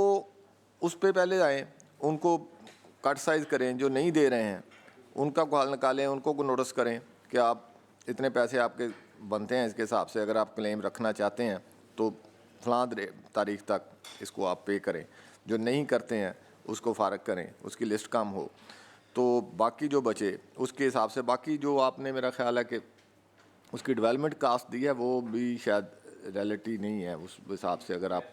उस पे पहले आएँ, उनको कट साइज़ करें। जो नहीं दे रहे हैं उनका हल निकालें, उनको को नोटिस करें कि आप इतने पैसे आपके बनते हैं, इसके हिसाब से अगर आप क्लेम रखना चाहते हैं तो फ़लाँ तारीख तक इसको आप पे करें। जो नहीं करते हैं उसको फ़ारग करें, उसकी लिस्ट कम हो, तो बाकी जो बचे उसके हिसाब से। बाकी जो आपने मेरा ख्याल है कि उसकी डेवलपमेंट कास्ट दी है वो भी शायद रियलिटी नहीं है उस हिसाब से। अगर आप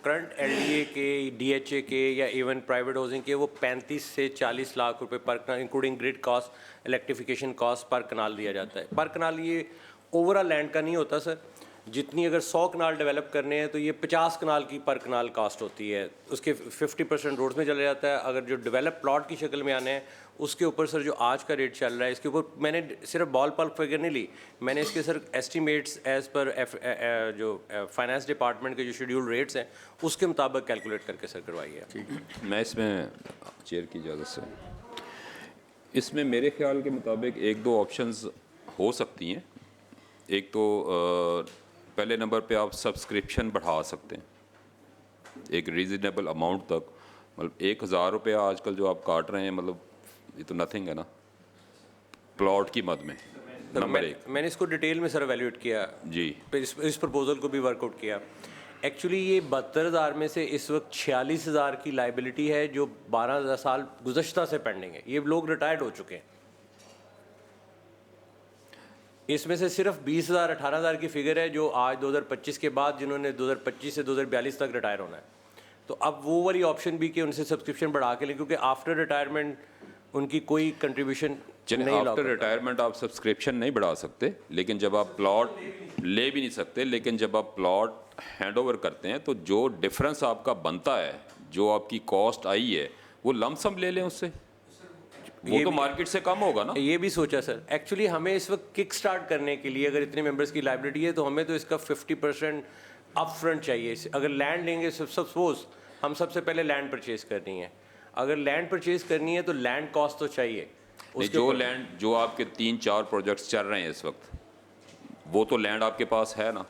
करंट LDA के, DHA के या इवन प्राइवेट हाउसिंग के, वो 35 से 40 लाख रुपए पर कनाल, including grid cost, electrification cost पर कनाल दिया जाता है। पर कनाल ये ओवरऑल लैंड का नहीं होता सर। जितनी अगर 100 कनाल डेवलप करने हैं तो ये 50 कनाल की पर कनाल कास्ट होती है, उसके 50% रोड्स में चला जाता है। अगर जो डेवलप प्लॉट की शक्ल में आने हैं उसके ऊपर सर जो आज का रेट चल रहा है, इसके ऊपर मैंने सिर्फ बॉल पल्क फिगर नहीं ली, मैंने इसके सर एस्टिमेट्स एज़ पर जो फाइनेंस डिपार्टमेंट के जो शेड्यूल रेट्स हैं उसके मुताबिक कैलकुलेट करके सर करवाई है। ठीक है, मैं इसमें चेयर की इजाज़त से, इसमें मेरे ख्याल के मुताबिक 1-2 ऑप्शंस हो सकती हैं। एक तो पहले नंबर पे आप सब्सक्रिप्शन बढ़ा सकते हैं एक रीज़नेबल अमाउंट तक। मतलब 1,000 रुपये आजकल जो आप काट रहे हैं, मतलब ये तो नथिंग है ना प्लॉट की मद में। नंबर 1 मैंने इसको डिटेल में सर एवेल्यूएट किया जी, इस प्रपोजल को भी वर्कआउट किया। एक्चुअली ये 72,000 में से इस वक्त 46,000 की लाइबिलिटी है जो 12 साल गुज़श्ता से पेंडिंग है। ये लोग रिटायर्ड हो चुके हैं। इसमें से सिर्फ 20,000 18,000 की फिगर है जो आज 2025 के बाद, जिन्होंने 2025 से 2042 तक रिटायर होना है। तो अब वो वाली ऑप्शन भी कि उनसे सब्सक्रिप्शन बढ़ा के लें, क्योंकि आफ्टर रिटायरमेंट उनकी कोई कंट्रीब्यूशन नहीं। आफ्टर रिटायरमेंट आप सब्सक्रिप्शन नहीं बढ़ा सकते, लेकिन जब आप प्लॉट ले भी नहीं सकते, लेकिन जब आप प्लॉट हैंड ओवर करते हैं तो जो डिफरेंस आपका बनता है, जो आपकी कॉस्ट आई है, वो लमसम ले लें उससे। वो तो मार्केट से कम होगा ना। ये भी सोचा सर, एक्चुअली हमें इस वक्त किक स्टार्ट करने के लिए अगर इतने मेंबर्स की लाइबिलिटी है तो हमें तो इसका 50% अप फ्रंट चाहिए। अगर लैंड लेंगे, सपोज हम सबसे पहले लैंड परचेज करनी है, अगर लैंड परचेज करनी है तो लैंड कॉस्ट तो चाहिए। नहीं, जो लैंड जो आपके 3-4 प्रोजेक्ट्स चल रहे हैं इस वक्त, वो तो लैंड आपके पास है ना।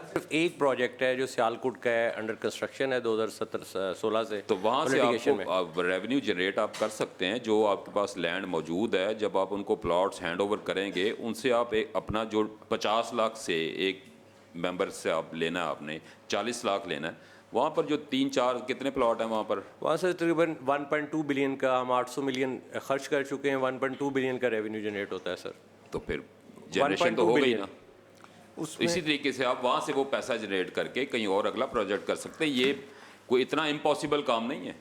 सिर्फ एक प्रोजेक्ट है जो सियालकोट का है, अंडर कंस्ट्रक्शन है 2017-16 से, तो वहाँ से litigation में। आपको रेवेन्यू जनरेट आप कर सकते हैं। जो आपके पास लैंड मौजूद है, जब आप उनको प्लॉट्स हैंड ओवर करेंगे, उनसे आप एक अपना जो 50 लाख से एक मेंबर से आप लेना है, आपने 40 लाख लेना है, वहाँ पर जो 3-4 कितने प्लॉट हैं वहाँ पर? वहाँ से तकरीबन 1.2 बिलियन का हम 800 मिलियन खर्च कर चुके हैं, 1.2 बिलियन का रेवेन्यू जनरेट होता है सर। तो फिर जनरेशन तो हो गई ना। उसमें इसी तरीके से आप वहाँ से वो पैसा जनरेट करके कहीं और अगला प्रोजेक्ट कर सकते हैं। ये कोई इतना इम्पॉसिबल काम नहीं है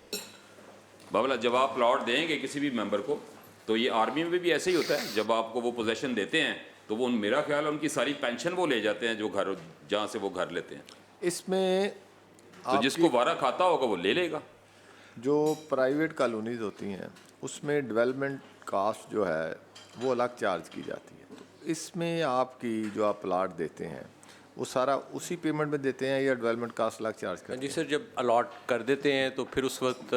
बाबला। जब आप प्लॉट देंगे किसी भी मेंबर को, तो ये आर्मी में भी ऐसे ही होता है। जब आपको वो पोजेशन देते हैं तो वो मेरा ख्याल है उनकी सारी पेंशन वो ले जाते हैं, जो घर जहाँ से वो घर लेते हैं। इसमें तो जिसको वारा खाता होगा वो ले लेगा। जो प्राइवेट कॉलोनीज होती हैं उसमें डेवलपमेंट कास्ट जो है वो अलग चार्ज की जाती है। तो इसमें आपकी जो आप प्लाट देते हैं वो सारा उसी पेमेंट में देते हैं या डेवलपमेंट कास्ट अलग चार्ज करते जी सर, जब अलॉट कर देते हैं तो फिर उस वक्त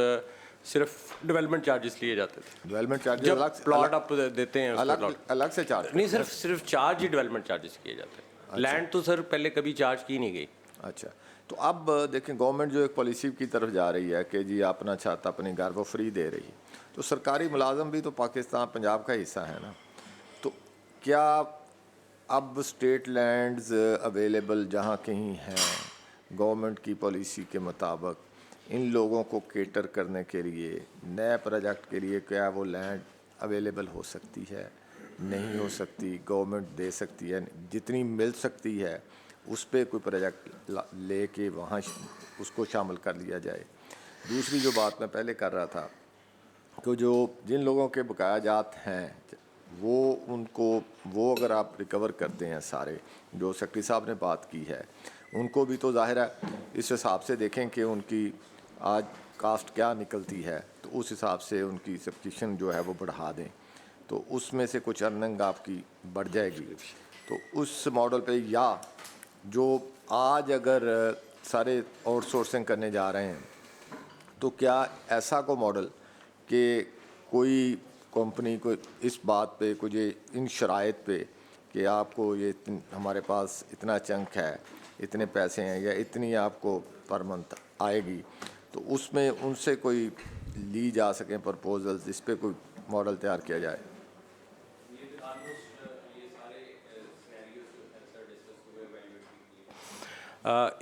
सिर्फ डेवलपमेंट चार्जेस लिए जाते थे। हैं? डेवलपमेंट चार्ज जब अलग प्लॉट आप देते हैं उसको अलग plot- अलग से चार्ज नहीं सर, सिर्फ चार्ज ही डेवलपमेंट चार्जेस किए जाते हैं। लैंड तो सर पहले कभी चार्ज की नहीं गई। अच्छा, तो अब देखें गवर्नमेंट जो एक पॉलिसी की तरफ जा रही है कि जी अपना छत अपने घर वो फ्री दे रही है, तो सरकारी मुलाजम भी तो पाकिस्तान पंजाब का हिस्सा है ना। तो क्या अब स्टेट लैंड्स अवेलेबल जहाँ कहीं हैं गवर्नमेंट की पॉलिसी के मुताबिक इन लोगों को केटर करने के लिए नए प्रोजेक्ट के लिए क्या वो लैंड अवेलेबल हो सकती है? नहीं हो सकती? गवर्नमेंट दे सकती है? जितनी मिल सकती है उस पर कोई प्रोजेक्ट लेके वहाँ उसको शामिल कर लिया जाए। दूसरी जो बात मैं पहले कर रहा था कि जो जिन लोगों के बकाया जात हैं वो उनको वो अगर आप रिकवर करते हैं सारे, जो सेक्रेटरी साहब ने बात की है, उनको भी तो जाहिर है इस हिसाब से देखें कि उनकी आज कास्ट क्या निकलती है, तो उस हिसाब से उनकी सब्सक्रिप्शन जो है वो बढ़ा दें, तो उसमें से कुछ अर्निंग आपकी बढ़ जाएगी। तो उस मॉडल पे, या जो आज अगर सारे आउटसोर्सिंग करने जा रहे हैं, तो क्या ऐसा को मॉडल कि कोई कंपनी को इस बात पे कुछ इन शराइत पे कि आपको ये हमारे पास इतना चंक है, इतने पैसे हैं या इतनी आपको पर मंथ आएगी, तो उसमें उनसे कोई ली जा सकें प्रपोजल्स, इस पे कोई मॉडल तैयार किया जाए?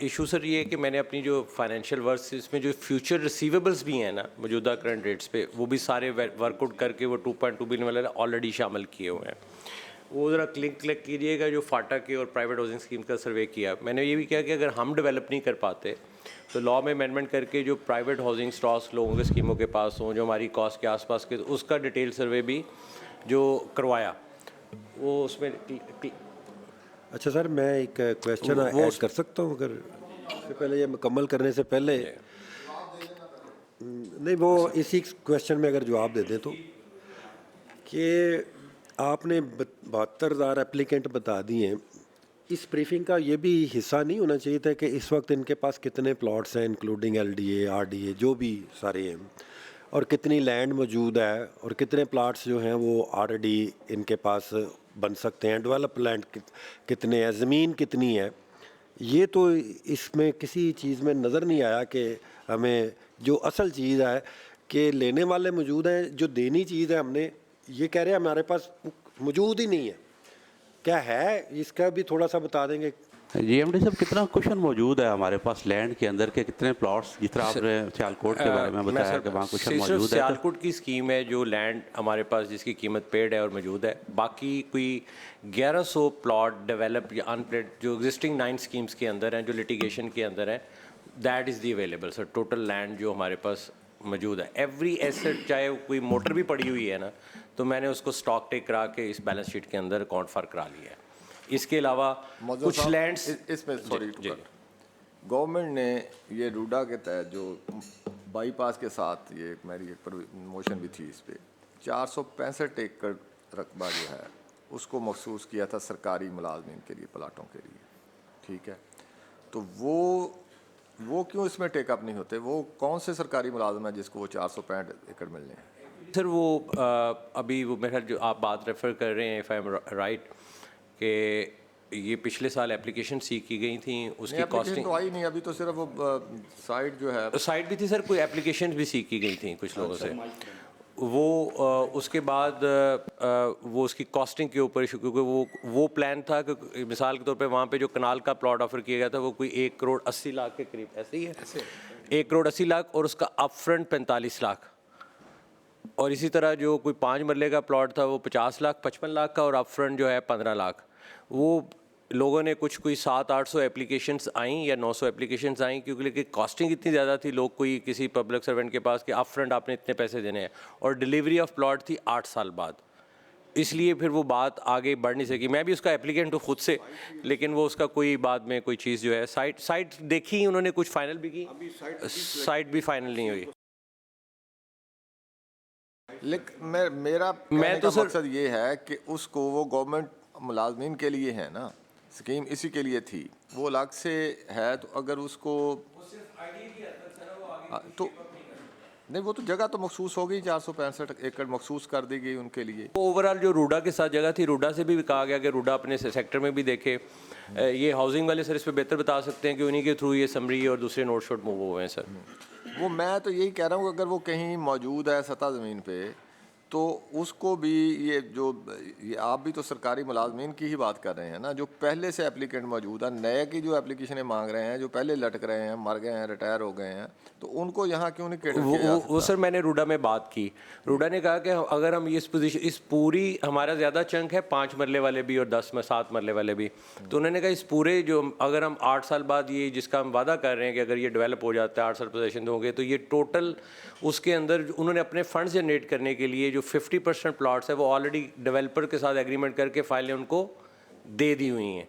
इशू सर ये है कि मैंने अपनी जो फाइनेंशियल वर्क इसमें जो फ्यूचर रिसीवेबल्स भी हैं ना मौजूदा करंट रेट्स पे, वो भी सारे वर्कआउट करके वो 2.2 बिलियन वाले ऑलरेडी शामिल किए हुए हैं। वो ज़रा क्लिक कीजिएगा जो फाटा के और प्राइवेट हाउसिंग स्कीम का सर्वे किया। मैंने ये भी किया कि अगर हम डेवलप नहीं कर पाते तो लॉ में अमेंडमेंट करके जो प्राइवेट हाउसिंग स्टॉक्स लोगों के स्कीमों के पास हों, जो हमारी कॉस्ट के आसपास के, उसका डिटेल सर्वे भी जो करवाया वो उसमें अच्छा सर, मैं एक क्वेश्चन ऐड कर सकता हूँ अगर इससे पहले, ये मुकम्मल करने से पहले? नहीं, वो इसी क्वेश्चन में अगर जवाब दे दें तो, कि आपने 72,000 एप्लीकेंट बता दिए, इस ब्रीफिंग का ये भी हिस्सा नहीं होना चाहिए था कि इस वक्त इनके पास कितने प्लॉट्स हैं इंक्लूडिंग LDA, RDA जो भी सारे हैं, और कितनी लैंड मौजूद है, और कितने प्लाट्स जो हैं वो ऑलरेडी इनके पास बन सकते हैं, डेवलप लैंड कितने हैं, ज़मीन कितनी है? ये तो इसमें किसी चीज़ में नज़र नहीं आया कि हमें जो असल चीज़ है कि लेने वाले मौजूद हैं, जो देनी चीज़ है हमने ये कह रहे हैं हमारे पास मौजूद ही नहीं है, क्या है? इसका भी थोड़ा सा बता देंगे। GMD साहब, कितना क्वेश्चन मौजूद है हमारे पास लैंड के अंदर के, कितने प्लॉट्स, जिस तरह आपने सियालकोट के बारे में बताया कि वहाँ क्वेश्चन मौजूद है? सियालकोट की स्कीम है जो लैंड हमारे पास जिसकी कीमत पेड है और मौजूद है। बाकी कोई 1100 प्लॉट डेवलप या अनप्लेड जो एग्जिस्टिंग 9 स्कीम्स के अंदर हैं, जो लिटिगेशन के अंदर हैं, that is the available sir. Total land जो हमारे पास मौजूद है, एवरी एसेट, चाहे कोई मोटर भी पड़ी हुई है ना, तो मैंने उसको स्टॉक टेक करा के इस बैलेंस शीट के अंदर अकाउंट फॉर करा लिया है। इसके अलावा कुछ लैंड्स इसमें गवर्नमेंट ने ये रूडा के तहत जो बाईपास के साथ, ये मेरी एक मोशन भी थी इस पे, 465 एकड़ रकबा जो है उसको मखसूस किया था सरकारी मुलाजमीन के लिए, प्लाटों के लिए, ठीक है। तो वो क्यों इसमें टेकअप नहीं होते? वो कौन से सरकारी मुलाजम है जिसको वो 465 एकड़ मिलने हैं? सर वो अभी वो मेरा जो आप बात रेफ़र कर रहे हैं, इफ़ आई एम राइट, कि ये पिछले साल एप्लीकेशन सी की गई थी, उसकी कॉस्टिंग तो आई नहीं, अभी तो सिर्फ वो साइट जो है साइट भी थी सर, कोई एप्लीकेशन भी सी की गई थी कुछ लोगों से, वो उसके बाद वो उसकी कॉस्टिंग के ऊपर, क्योंकि वो प्लान था कि मिसाल के तौर पे वहाँ पे जो कनाल का प्लॉट ऑफर किया गया था वो कोई 1 करोड़ 80 लाख के करीब, ऐसे ही है, 1 करोड़ 80 लाख, और उसका अप फ्रंट 45 लाख, और इसी तरह जो कोई 5 मरले का प्लॉट था वो 50 लाख 55 लाख का, और अप फ्रंट जो है 15 लाख। वो लोगों ने कोई 700-800 एप्लीकेशंस आई या 900 एप्लीकेशंस आई, क्योंकि लेकिन कॉस्टिंग इतनी ज़्यादा थी, लोग कोई किसी पब्लिक सर्वेंट के पास कि अप फ्रंट आपने इतने पैसे देने हैं, और डिलीवरी ऑफ प्लॉट थी 8 साल बाद, इसलिए फिर वो बात आगे बढ़ नहीं सकी। मैं भी उसका एप्लीकेंट हूँ खुद से, लेकिन वो उसका कोई बाद में कोई चीज़ जो है साइट देखी उन्होंने, कुछ फाइनल भी की, साइट भी फाइनल नहीं हुई। लेकिन मेरा तो मकसद ये है कि उसको वो गवर्नमेंट मुलाजमीन के लिए है ना, स्कीम इसी के लिए थी, वो अलग से है, तो अगर उसको तो नहीं, वो तो जगह तो मखसूस हो गई, 465 एकड़ मखसूस कर दी गई उनके लिए। ओवरऑल जो रूडा के साथ जगह थी, रूडा से भी कहा गया कि रूडा अपने सेक्टर में भी देखे, ये हाउसिंग वाले सर इस पर बेहतर बता सकते हैं कि उन्हीं के थ्रू ये समरी और दूसरे नोट शोट मूव हुए हैं सर। वो मैं तो यही कह रहा हूँ, अगर वो कहीं मौजूद है सतह ज़मीन पे, तो उसको भी ये आप भी तो सरकारी मुलाजमीन की ही बात कर रहे हैं ना, जो पहले से एप्लीकेंट मौजूद है, नए की जो एप्लीकेशनें मांग रहे हैं, जो पहले लटक रहे हैं, मर गए हैं, रिटायर हो गए हैं, तो उनको यहाँ क्यों नहीं कैटर किया जा सकता? वो सर मैंने रूडा में बात की, रूडा ने कहा कि अगर हम इस पूरी, हमारा ज़्यादा चंक है 5 मरले वाले भी और 7 मरले वाले भी, तो उन्होंने कहा इस पूरे जो, अगर हम 8 साल बाद ये जिसका हम वादा कर रहे हैं कि अगर ये डेवलप हो जाता है 8 साल पोजीशन होंगे, तो ये टोटल उसके अंदर उन्होंने अपने फंड जनरेट करने के लिए जो 50% प्लॉट्स है वो ऑलरेडी डेवलपर के साथ एग्रीमेंट करके फाइलें उनको दे दी हुई हैं,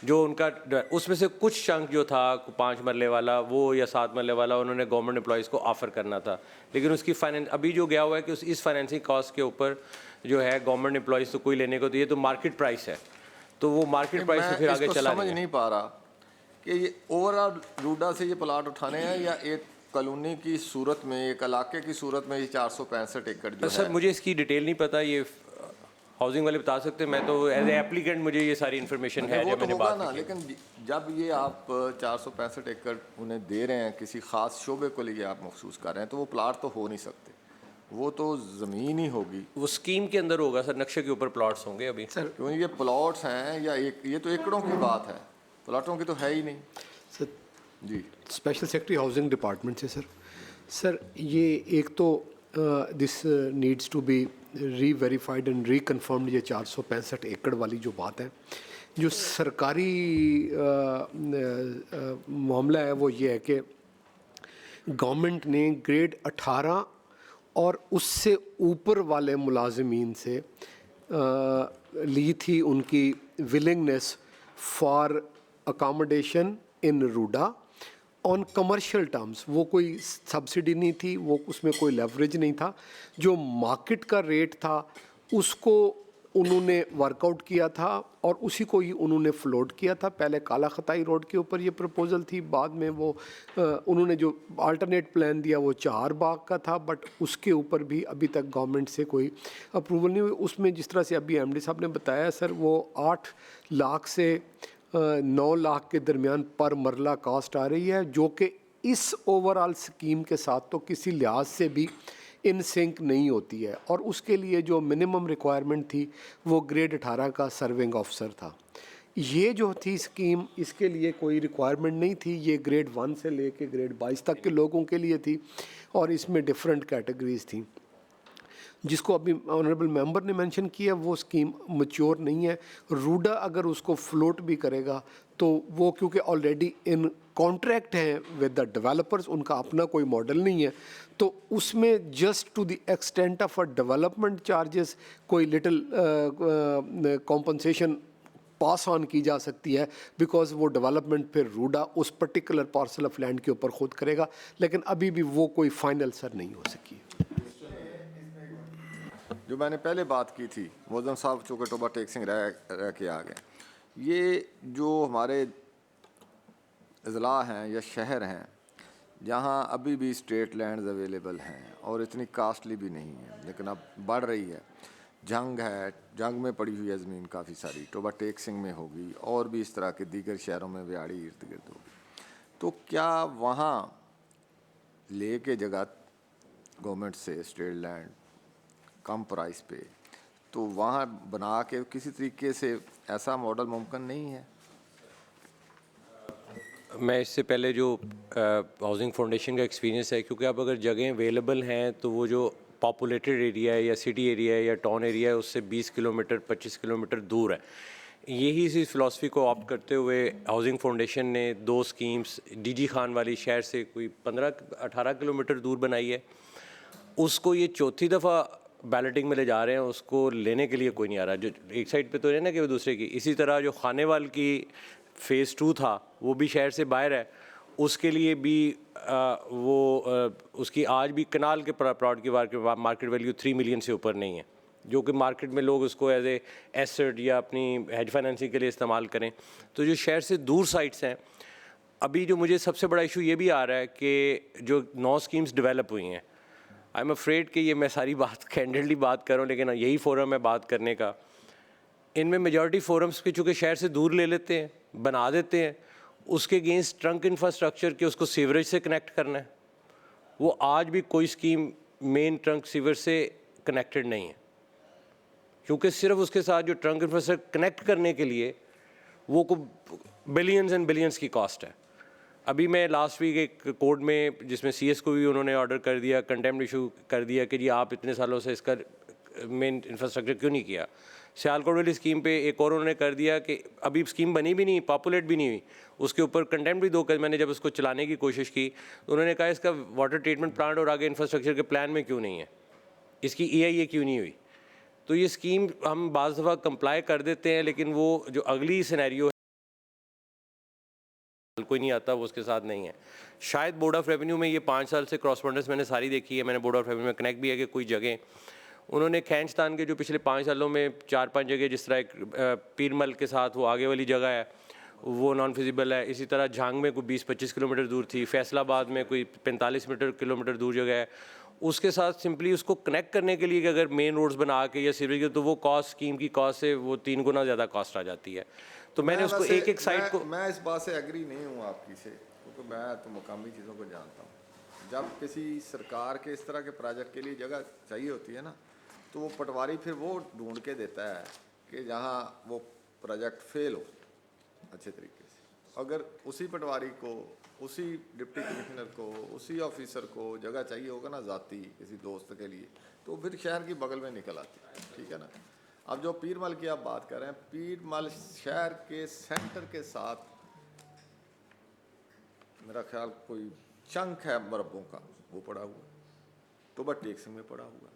जो उनका उसमें से कुछ चंक जो था 5 मरले वाला वो या 7 मरले वाला उन्होंने गवर्नमेंट एम्प्लॉयज़ को ऑफ़र करना था, लेकिन उसकी फाइनेंस अभी जो गया हुआ है कि इस फाइनेंसिंग कॉस्ट के ऊपर जो है गवर्नमेंट एम्प्लॉयज़ तो कोई लेने को, तो ये तो मार्केट प्राइस है, तो वो मार्केट प्राइस से फिर आगे चला समझ नहीं पा रहा कि ये ओवरऑल रूडा से ये प्लाट उठाने हैं या एक कॉलोनी की सूरत में, एक इलाके की सूरत में ये 465 एकड़ जो सर है। मुझे इसकी डिटेल नहीं पता, ये हाउसिंग वाले बता सकते हैं, मैं तो एज ए एप्लीकेंट मुझे ये सारी इन्फॉर्मेशन है वो जो तो मैंने होगा बात ना, की। लेकिन जब ये आप 465 एकड़ उन्हें दे रहे हैं, किसी ख़ास शोबे को लिए आप मखसूस कर रहे हैं, तो वो प्लाट तो हो नहीं सकते, वो तो ज़मीन ही होगी। वो स्कीम के अंदर होगा सर, नक्शे के ऊपर प्लॉट्स होंगे अभी सर क्यों ये प्लॉट्स हैं या ये तो एकड़ों की बात है, प्लॉटों की तो है ही नहीं सर। जी स्पेशल सेक्रेटरी हाउसिंग डिपार्टमेंट से सर ये एक तो this needs to be reverified and reconfirmed, ये 465 एकड़ वाली जो बात है, जो सरकारी मामला है वो ये है कि गवर्नमेंट ने ग्रेड 18 और उससे ऊपर वाले मुलाजमीन से ली थी उनकी willingness for accommodation in RUDA on commercial terms. वो कोई सब्सिडी नहीं थी, वो उसमें कोई लेवरेज नहीं था, जो मार्केट का रेट था उसको उन्होंने वर्कआउट किया था और उसी को ही उन्होंने फ्लोट किया था। पहले काला खताई रोड के ऊपर ये प्रपोज़ल थी, बाद में वो उन्होंने जो अल्टरनेट प्लान दिया वो 4 बाग का था, बट उसके ऊपर भी अभी तक गवर्नमेंट से कोई अप्रूवल नहीं हुई। उसमें जिस तरह से अभी एमडी साहब ने बताया सर, वो 8 लाख से 9 लाख के दरमियान पर मरला कास्ट आ रही है, जो कि इस ओवरऑल स्कीम के साथ तो किसी लिहाज से भी इन सिंक नहीं होती है। और उसके लिए जो मिनिमम रिक्वायरमेंट थी वो ग्रेड 18 का सर्विंग ऑफिसर था। ये जो थी स्कीम, इसके लिए कोई रिक्वायरमेंट नहीं थी, ये ग्रेड 1 से लेके ग्रेड 22 तक के लोगों के लिए थी और इसमें डिफरेंट कैटेगरीज थी। जिसको अभी ऑनरेबल मेंबर ने मेंशन किया वो स्कीम मैच्योर नहीं है। रूडा अगर उसको फ्लोट भी करेगा तो वो क्योंकि ऑलरेडी इन कॉन्ट्रैक्ट हैं विद द डेवलपर्स, उनका अपना कोई मॉडल नहीं है, तो उसमें just to the extent of a development charges कोई लिटिल कॉम्पनसेशन पास ऑन की जा सकती है, बिकॉज वो डेवलपमेंट फिर रूडा उस पर्टिकुलर पार्सल ऑफ लैंड के ऊपर खुद करेगा, लेकिन अभी भी वो कोई फाइनल सर नहीं हो सकी। जो मैंने पहले बात की थी, मोज़म साहब चूँकि टोबा टेक सिंह रह के आ गए, ये जो हमारे अजला हैं या शहर हैं जहाँ अभी भी स्टेट लैंड्स अवेलेबल हैं और इतनी कास्टली भी नहीं है, लेकिन अब बढ़ रही है। जंग है, जंग में पड़ी हुई है ज़मीन काफ़ी सारी, टोबा टेक सिंह में होगी और भी इस तरह के दीगर शहरों में व्याड़ी इर्द गिर्द होगी। तो क्या वहाँ ले के जगह गवर्नमेंट से स्टेट लैंड कम प्राइस पे, तो वहाँ बना के किसी तरीके से ऐसा मॉडल मुमकिन नहीं है? मैं इससे पहले जो हाउसिंग फाउंडेशन का एक्सपीरियंस है, क्योंकि अब अगर जगहें अवेलेबल हैं तो वो जो पॉपुलेटेड एरिया है या सिटी एरिया है या टाउन एरिया है उससे 20 किलोमीटर 25 किलोमीटर दूर है। यही इसी फ़िलासफ़ी को ऑप्ट करते हुए हाउसिंग फाउंडेशन ने 2 स्कीम्स डीजी खान वाली शहर से कोई 15-18 किलोमीटर दूर बनाई है। उसको ये चौथी दफ़ा बैलेटिंग में ले जा रहे हैं, उसको लेने के लिए कोई नहीं आ रहा। जो एक साइड पे तो है ना कि वो दूसरे की। इसी तरह जो खानेवाल की फ़ेज़ 2 था वो भी शहर से बाहर है, उसके लिए भी उसकी आज भी कनाल के प्लॉट की मार्केट वैल्यू 3 मिलियन से ऊपर नहीं है, जो कि मार्केट में लोग उसको एज ए एसेट या अपनी हेज फाइनेंसिंग के लिए इस्तेमाल करें। तो जो शहर से दूर साइट्स हैं, अभी जो मुझे सबसे बड़ा इशू ये भी आ रहा है कि जो 9 स्कीम्स डेवलप हुई हैं, आई एम अफ्रेड कि ये मैं सारी बात कैंडिडली बात कर रहा हूँ, लेकिन यही फोरम है बात करने का। इनमें मेजॉरिटी फोरम्स के चूँकि शहर से दूर ले लेते हैं, बना देते हैं, उसके अगेंस्ट ट्रंक इंफ्रास्ट्रक्चर के उसको सीवरेज से कनेक्ट करना है। वो आज भी कोई स्कीम मेन ट्रंक सीवर से कनेक्टेड नहीं है, क्योंकि सिर्फ उसके साथ जो ट्रंक इंफ्रास्ट्रक्चर कनेक्ट करने के लिए वो को बिलियंस एंड बिलियंस की कॉस्ट है। अभी मैं लास्ट वीक एक कोर्ट में, जिसमें सीएस को भी उन्होंने ऑर्डर कर दिया, कंटेम्प्ट इशू कर दिया कि जी आप इतने सालों से इसका मेन इंफ्रास्ट्रक्चर क्यों नहीं किया। सियालकोट वाली स्कीम पे एक और उन्होंने कर दिया कि अभी स्कीम बनी भी नहीं, पॉपुलेट भी नहीं हुई, उसके ऊपर कंटेम्प्ट भी 2 कर। मैंने जब उसको चलाने की कोशिश की तो उन्होंने कहा इसका वाटर ट्रीटमेंट प्लांट और आगे इंफ्रास्ट्रक्चर के प्लान में क्यों नहीं है, इसकी EIA क्यों नहीं हुई। तो ये स्कीम हम बाज़ दफ़ा कंप्लाई कर देते हैं, लेकिन वो जो अगली सिनेरियो कोई नहीं आता, वो उसके साथ नहीं है। शायद बोर्ड ऑफ रेवेन्यू में ये 5 साल से क्रॉसपॉन्डेंस मैंने सारी देखी है, मैंने बोर्ड ऑफ रेवेन्यू में कनेक्ट भी है कि कोई जगह उन्होंने खैंचतान के जो पिछले 5 सालों में 4-5 जगह, जिस तरह एक पीरमल के साथ वो आगे वाली जगह है वो नॉन फिजिबल है। इसी तरह झांग में कोई 20-25 किलोमीटर दूर थी, फैसलाबाद में कोई 45 किलोमीटर दूर जगह है, उसके साथ सिंपली उसको कनेक्ट करने के लिए कि अगर मेन रोड्स बना के या सीवरेज, तो वो कॉस्ट स्कीम की कॉस्ट से वो 3 गुना ज़्यादा कॉस्ट आ जाती है। तो मैंने उसको एक साइड को, मैं इस बात से एग्री नहीं हूँ आपकी से, क्योंकि मैं तो मुकामी चीज़ों को जानता हूँ। जब किसी सरकार के इस तरह के प्रोजेक्ट के लिए जगह चाहिए होती है ना, तो वो पटवारी फिर वो ढूंढ के देता है कि जहाँ वो प्रोजेक्ट फेल हो अच्छे तरीके से। अगर उसी पटवारी को, उसी डिप्टी कमिश्नर को, उसी ऑफिसर को जगह चाहिए होगा ना ज़ाती किसी दोस्त के लिए, तो फिर शहर की बगल में निकल आती है, ठीक है ना। अब जो पीरमल की आप बात कर रहे हैं, पीरमल शहर के सेंटर के साथ मेरा ख्याल कोई चंक है मरबों का, वो पड़ा हुआ, टोबा टेक सिंह में पड़ा हुआ,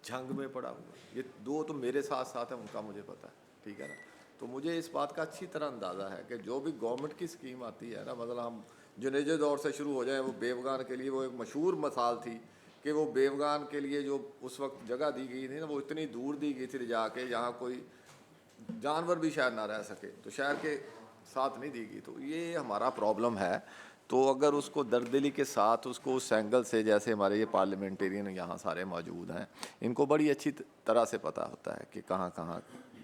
झंग में पड़ा हुआ। ये 2 तो मेरे साथ साथ है, उनका मुझे पता है, ठीक है ना। तो मुझे इस बात का अच्छी तरह अंदाज़ा है कि जो भी गवर्नमेंट की स्कीम आती है ना, मतलब हम जुनेजे दौर से शुरू हो जाए, वो बेवगान के लिए वो एक मशहूर मिसाल थी कि वो बेवगान के लिए जो उस वक्त जगह दी गई थी ना, वो इतनी दूर दी गई थी जाके जहाँ कोई जानवर भी शायद ना रह सके, तो शहर के साथ नहीं दी गई। तो ये हमारा प्रॉब्लम है। तो अगर उसको दर्दिली के साथ उसको उस एंगल से, जैसे हमारे ये पार्लियामेंटेरियन यहाँ सारे मौजूद हैं, इनको बड़ी अच्छी तरह से पता होता है कि कहाँ कहाँ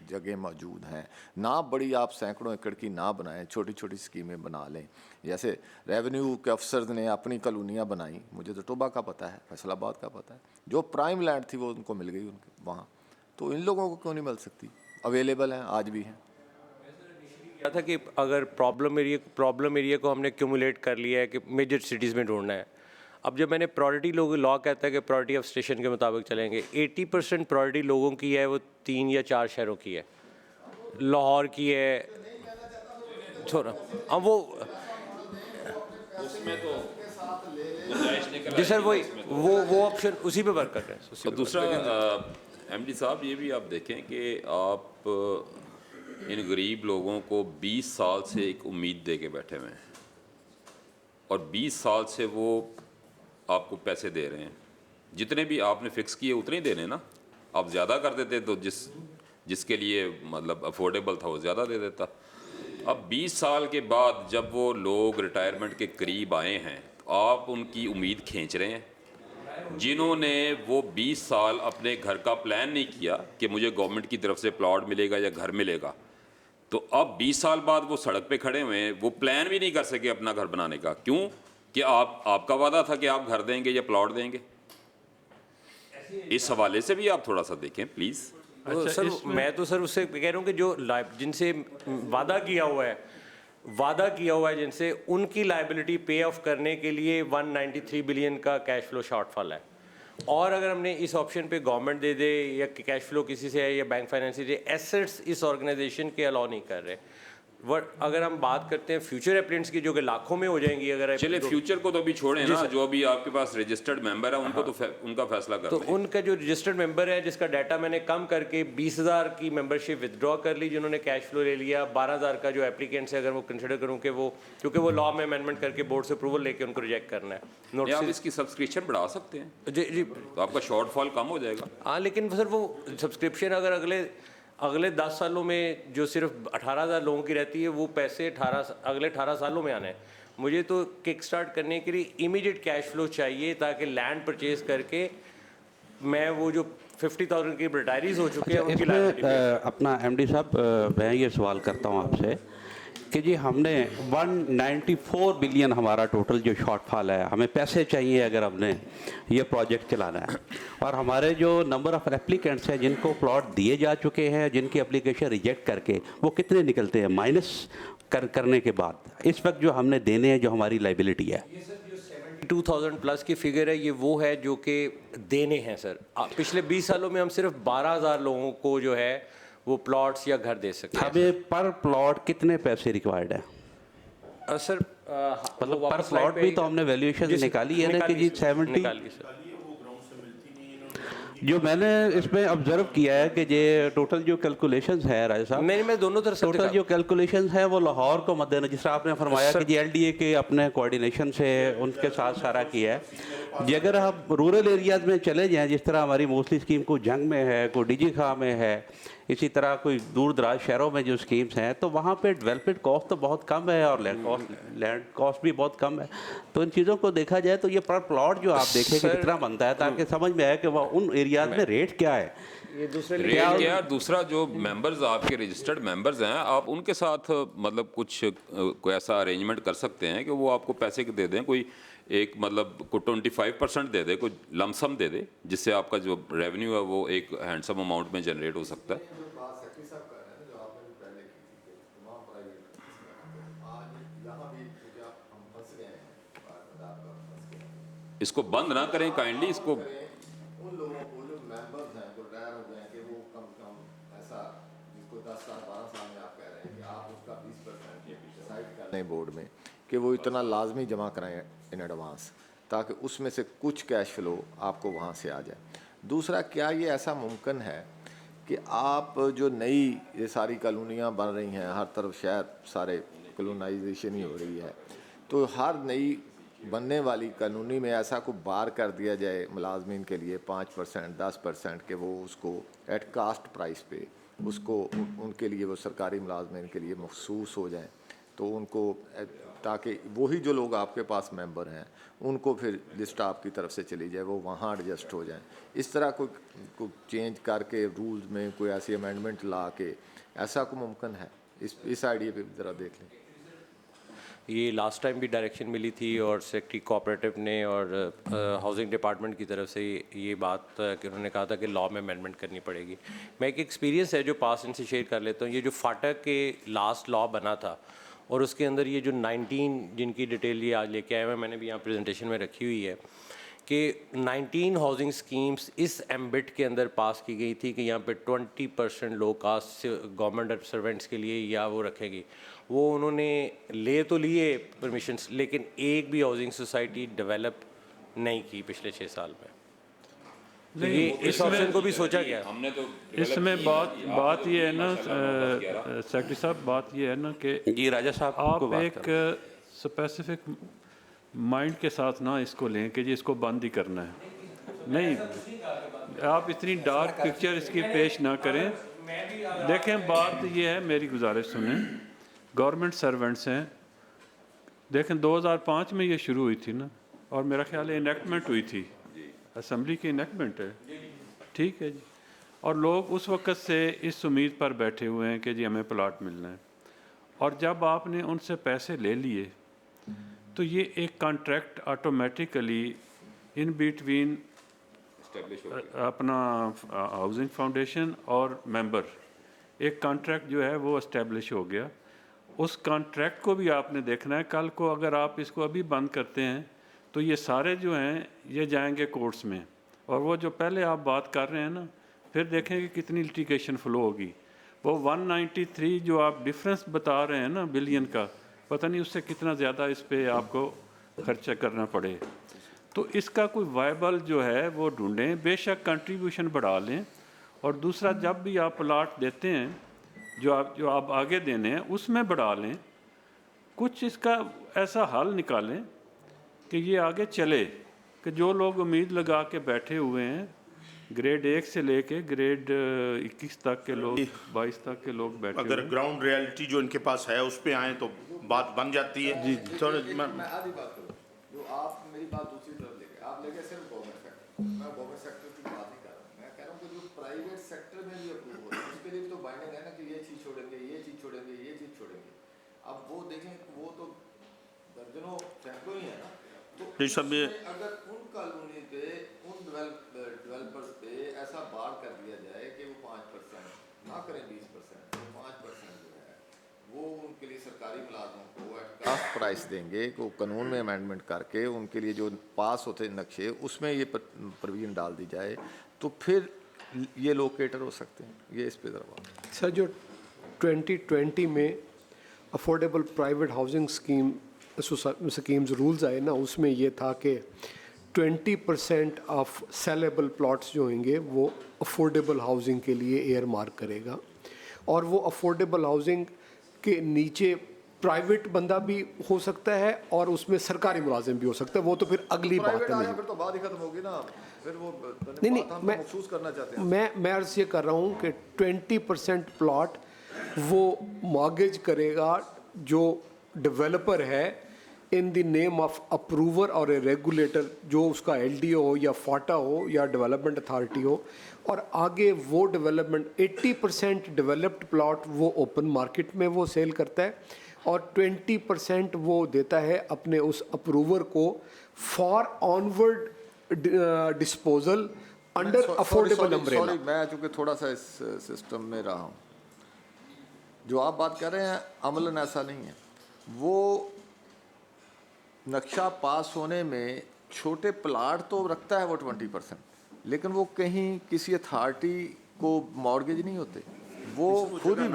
जगह मौजूद हैं। ना बड़ी आप सैकड़ों एकड़ की ना बनाएं, छोटी छोटी स्कीमें बना लें। जैसे रेवेन्यू के अफसर ने अपनी कॉलोनियाँ बनाई, मुझे तो टोबा का पता है, फैसलाबाद का पता है, जो प्राइम लैंड थी वो उनको मिल गई उनके वहाँ। तो इन लोगों को क्यों नहीं मिल सकती? अवेलेबल हैं, आज भी हैं। क्या था कि अगर प्रॉब्लम एरिया को हमने क्यूमुलेट कर लिया है कि मेजर सिटीज़ में ढूंढना है। अब जब मैंने प्रायोरिटी लोग लॉ कहता है कि प्रायोरिटी ऑफ स्टेशन के मुताबिक चलेंगे, 80% प्रायोरिटी लोगों की है वो 3 या 4 शहरों की है, लाहौर की है, छोड़ा अब वो उसमें तो जी सर वो ऑप्शन उसी पे वर्क कर रहे हैं। और दूसरा MD साहब, ये भी आप देखें कि आप इन गरीब लोगों को 20 साल से एक उम्मीद दे के बैठे हुए हैं और 20 साल से वो आपको पैसे दे रहे हैं, जितने भी आपने फिक्स किए उतने ही देने ना। आप ज़्यादा कर देते तो जिसके लिए मतलब अफोर्डेबल था वो ज़्यादा दे देता। अब 20 साल के बाद जब वो लोग रिटायरमेंट के करीब आए हैं तो आप उनकी उम्मीद खींच रहे हैं। जिन्होंने वो 20 साल अपने घर का प्लान नहीं किया कि मुझे गवर्नमेंट की तरफ से प्लॉट मिलेगा या घर मिलेगा, तो अब 20 साल बाद वो सड़क पे खड़े हुए हैं, वो प्लान भी नहीं कर सके अपना घर बनाने का। क्यों? कि आपका वादा था कि आप घर देंगे या प्लॉट देंगे। इस हवाले से भी आप थोड़ा सा देखें प्लीज़। तो सर मैं तो सर उससे कह रहा हूँ कि जो जिनसे वादा किया हुआ है जिनसे, उनकी लाइबिलिटी पे ऑफ करने के लिए 193 बिलियन का कैश फ्लो शॉर्टफॉल है। और अगर हमने इस ऑप्शन पे गवर्नमेंट दे दे या कैश फ्लो किसी से है या बैंक फाइनेंस से, एसेट्स इस ऑर्गेनाइजेशन के अलाउ नहीं कर रहे। अगर हम बात करते हैं फ्यूचर एप्लिकेंट्स की जो कि लाखों में हो जाएंगी, अगर चलिए फ्यूचर को तो अभी छोड़ें ना, जो अभी आपके पास रजिस्टर्ड मेंबर है उनको तो उनका फैसला कर तो लें। उनका जो रजिस्टर्ड मेंबर है जिसका डाटा मैंने कम करके 20,000 की मेंबरशिप विदड्रॉ कर ली, जिन्होंने कैश फ्लो ले लिया, 12,000 का जो एप्लीकेंट्स है अगर वो कंसिडर करूँ कि वो क्योंकि वो लॉ में अमेंडमेंट करके बोर्ड से अप्रूवल लेके उनको रिजेक्ट करना है। या आप इसकी सब्सक्रिप्शन बढ़ा सकते हैं जी जी, तो आपका शॉर्टफॉल कम हो जाएगा। हाँ, लेकिन सर वो सब्सक्रिप्शन अगर अगले 10 सालों में जो सिर्फ 18,000 लोगों की रहती है, वो पैसे अगले 18 सालों में आने हैं। मुझे तो किक स्टार्ट करने के लिए इमीडिएट कैश फ्लो चाहिए ताकि लैंड परचेज करके मैं वो जो 50,000 की रिटायरीज हो चुके हैं उनकी इसमें अपना एमडी साहब, मैं ये सवाल करता हूँ आपसे कि जी हमने 194 बिलियन हमारा टोटल जो शॉर्टफॉल है, हमें पैसे चाहिए अगर हमने ये प्रोजेक्ट चलाना है, और हमारे जो नंबर ऑफ़ एप्लीकेंट्स हैं जिनको प्लॉट दिए जा चुके हैं, जिनकी एप्लीकेशन रिजेक्ट करके वो कितने निकलते हैं माइनस करने के बाद इस वक्त जो हमने देने हैं, जो हमारी लाइबिलिटी है? 2,000 प्लस की फिगर है, ये वो है जो कि देने हैं सर। पिछले 20 सालों में हम सिर्फ 12,000 लोगों को जो है वो प्लॉट्स या घर दे सकते हैं। हमें पर प्लॉट कितने पैसे रिक्वायर्ड है सर? मतलब पर प्लॉट भी तो हमने वैल्यूएशन निकाली है ना कि जी 70। जो मैंने इसमें ऑब्जर्व किया है कि ये टोटल जो कैलकुलेशंस है राजा साहब, मैं दोनों तरफ टोटल जो कैलकुलेशंस है वो लाहौर को मद्देनजर, जिस तरह आपने फरमाया कि जी एलडीए के अपने कोऑर्डिनेशन से उनके साथ सारा किया है। जी अगर आप रूरल एरियाज में चले जाएं, जिस तरह हमारी मोस्टली स्कीम को जंग में है, को डीजी खां में है, इसी तरह कोई दूर दराज शहरों में जो स्कीम्स हैं, तो वहाँ पे डेवलपमेंट कॉस्ट तो बहुत कम है और लैंड कॉस्ट भी बहुत कम है। तो इन चीज़ों को देखा जाए तो ये पर प्लॉट जो आप देखें कि कितना बनता है, ताकि समझ में आए कि वह उन एरियाज में रेट क्या है। ये दूसरे रेट क्या है। दूसरा जो मेंबर्स आपके रजिस्टर्ड मेंबर्स हैं, आप उनके साथ मतलब कुछ कोई ऐसा अरेंजमेंट कर सकते हैं कि वो आपको पैसे दे दें, कोई एक मतलब को 25% दे दे, कोई लमसम दे दे, जिससे आपका जो रेवेन्यू है वो एक हैंडसम अमाउंट में जनरेट हो सकता है। इसको बंद ना करें काइंडली, इसको उन लोगों को जो मेंबर्स हैं जो रिटायर हो गए हैं कि वो कम से कम ऐसा जिसको 10 साल 12 साल में आप कह रहे हैं कि आप उसका 20% डिसाइड कर लें बोर्ड में कि वो इतना लाजमी जमा कराएं इन एडवांस, ताकि उसमें से कुछ कैश फ्लो आपको वहाँ से आ जाए। दूसरा, क्या ये ऐसा मुमकिन है कि आप जो नई ये सारी कॉलोनियाँ बन रही हैं, हर तरफ शहर सारे कॉलोनाइजेशन ही हो रही है, तो हर नई बनने वाली कानूनी में ऐसा को बार कर दिया जाए मुलाजमीन के लिए 5%, 10% के वो उसको एट कास्ट प्राइस पे उसको उनके लिए वो सरकारी मुलाजमीन के लिए मखसूस हो जाए, तो उनको ताकि वही जो लोग आपके पास मेंबर हैं उनको फिर लिस्ट आपकी तरफ से चली जाए, वो वहाँ एडजस्ट हो जाए। इस तरह कोई चेंज करके रूल्स में कोई ऐसी अमेंडमेंट ला के ऐसा को मुमकिन है? इस आइडिया पे ज़रा देख लें। ये लास्ट टाइम भी डायरेक्शन मिली थी और सेक्रेटरी कोऑपरेटिव ने और हाउसिंग डिपार्टमेंट की तरफ से ये बात कि उन्होंने कहा था कि लॉ में अमेंडमेंट करनी पड़ेगी। मैं एक एक्सपीरियंस है जो पास इनसे शेयर कर लेता हूँ। ये जो फाटक के लास्ट लॉ बना था और उसके अंदर ये जो 19 जिनकी डिटेल ये आज लेके आए हैं, मैंने भी यहाँ प्रेजेंटेशन में रखी हुई है कि 19 हाउसिंग स्कीम्स इस एम्बिट के अंदर पास की गई थी कि यहाँ पे 20% लो कास्ट गवर्नमेंट सर्वेंट्स के लिए या वो रखेगी। वो उन्होंने ले तो लिए परमिशंस, लेकिन एक भी हाउसिंग सोसाइटी डेवलप नहीं की पिछले 6 साल में। तो ये इस ऑप्शन को भी सोचा गया। हमने तो इसमें बात ये है ना सेक्रेटरी साहब, बात ये है ना कि जी राजा साहब आप एक स्पेसिफिक माइंड के साथ ना इसको लें कि जी इसको बंद ही करना है। नहीं, आप इतनी डार्क पिक्चर इसकी पेश ना करें। देखें, बात ये है, मेरी गुजारिश सुनें, गवर्नमेंट सर्वेंट्स हैं। देखें 2005 में ये शुरू हुई थी ना, और मेरा ख्याल है इनेक्टमेंट हुई थी, असम्बली की इनेक्टमेंट है, ठीक है जी। और लोग उस वक़्त से इस उम्मीद पर बैठे हुए हैं कि जी हमें प्लाट मिलना है, और जब आपने उनसे पैसे ले लिए तो ये एक कॉन्ट्रैक्ट ऑटोमेटिकली इन बिटवीन अपना हाउसिंग फाउंडेशन और मेंबर, एक कॉन्ट्रैक्ट जो है वो इस्टेब्लिश हो गया। उस कॉन्ट्रैक्ट को भी आपने देखना है। कल को अगर आप इसको अभी बंद करते हैं तो ये सारे जो हैं ये जाएंगे कोर्ट्स में, और वो जो पहले आप बात कर रहे हैं ना, फिर देखेंगे कितनी लिटिगेशन फ्लो होगी। वो 193 जो आप डिफरेंस बता रहे हैं ना बिलियन का, पता नहीं उससे कितना ज़्यादा इस पे आपको खर्चा करना पड़े। तो इसका कोई वायबल जो है वो ढूंढें, बेशक कंट्रीब्यूशन बढ़ा लें, और दूसरा जब भी आप प्लाट देते हैं जो आप आगे देने हैं उसमें बढ़ा लें। कुछ इसका ऐसा हल निकालें कि ये आगे चले, कि जो लोग उम्मीद लगा के बैठे हुए हैं, ग्रेड 1 से लेके ग्रेड 21 तक के लोग, 22 तक के लोग बैठे अगर ग्राउंड रियलिटी जो इनके पास है उस पे आए तो बात बन जाती है। जी मैं आधी बात करूँ, जो आप मेरी बात दूसरी तरफ ले गए, आप ले गए सिर्फ गवर्नमेंट सेक्टर, मैं गवर्नमेंट सेक्टर की बात नहीं कर रहा हूँ, मैं कह रहा हूँ कि जो प्राइवेट सेक्टर में भी अप्रूव हो रहा है उसके लिए भी तो बाइंडिंग है ना, कि ये चीज़ छोड़ेंगे, ये चीज़ छोड़ेंगे, ये चीज़ छोड़ेंगे। अब वो देखें, वो तो दर्जनों सैकड़ों ही है ना, तो अगर उन कॉलोनी पे, उन डेवलपर्स पे ऐसा बार कर दिया जाए कि वो 5% ना करें, 20%, 5% जो है वो उनके लिए सरकारी मुलाजमों को एट कास्ट प्राइस देंगे, को कानून में अमेंडमेंट करके उनके लिए जो पास होते नक्शे उसमें ये प्रोविजन डाल दी जाए, तो फिर ये लोकेटर हो सकते हैं। ये इस पे ज़रा सर, जो 2020 में affordable private housing schemes rules आए ना, उसमें ये था कि 20% ऑफ सेलेबल प्लॉट्स जो होंगे वो अफोर्डेबल हाउसिंग के लिए एयर मार्क करेगा, और वो अफोर्डेबल हाउसिंग के नीचे प्राइवेट बंदा भी हो सकता है और उसमें सरकारी मुलाजिम भी हो सकता है। वो तो फिर अगली बात है, नहीं फिर तो बात ही खत्म होगी ना, फिर वो नहीं, हम मैं महसूस करना चाहते हैं। मैं अर्ज़ ये कर रहा हूँ कि 20% प्लॉट वो मॉर्गेज करेगा जो डेवलपर है in the name of approver और ए रेगुलेटर, जो उसका LDO हो या फाटा हो या डेवलपमेंट अथॉरिटी हो, और आगे वो डेवलपमेंट 80% डेवलप्ड प्लॉट वो ओपन मार्केट में वो सेल करता है, और 20% वो देता है अपने उस अप्रूवर को for onward disposal under affordable umbrella. मैं चूँकि थोड़ा सा इस सिस्टम में रहा हूँ, जो आप बात कर रहे हैं अमलन ऐसा नहीं है। वो नक्शा पास होने में छोटे प्लाट तो रखता है वो 20%, लेकिन वो कहीं किसी अथॉरिटी को मॉर्गेज नहीं होते, वो खुद ही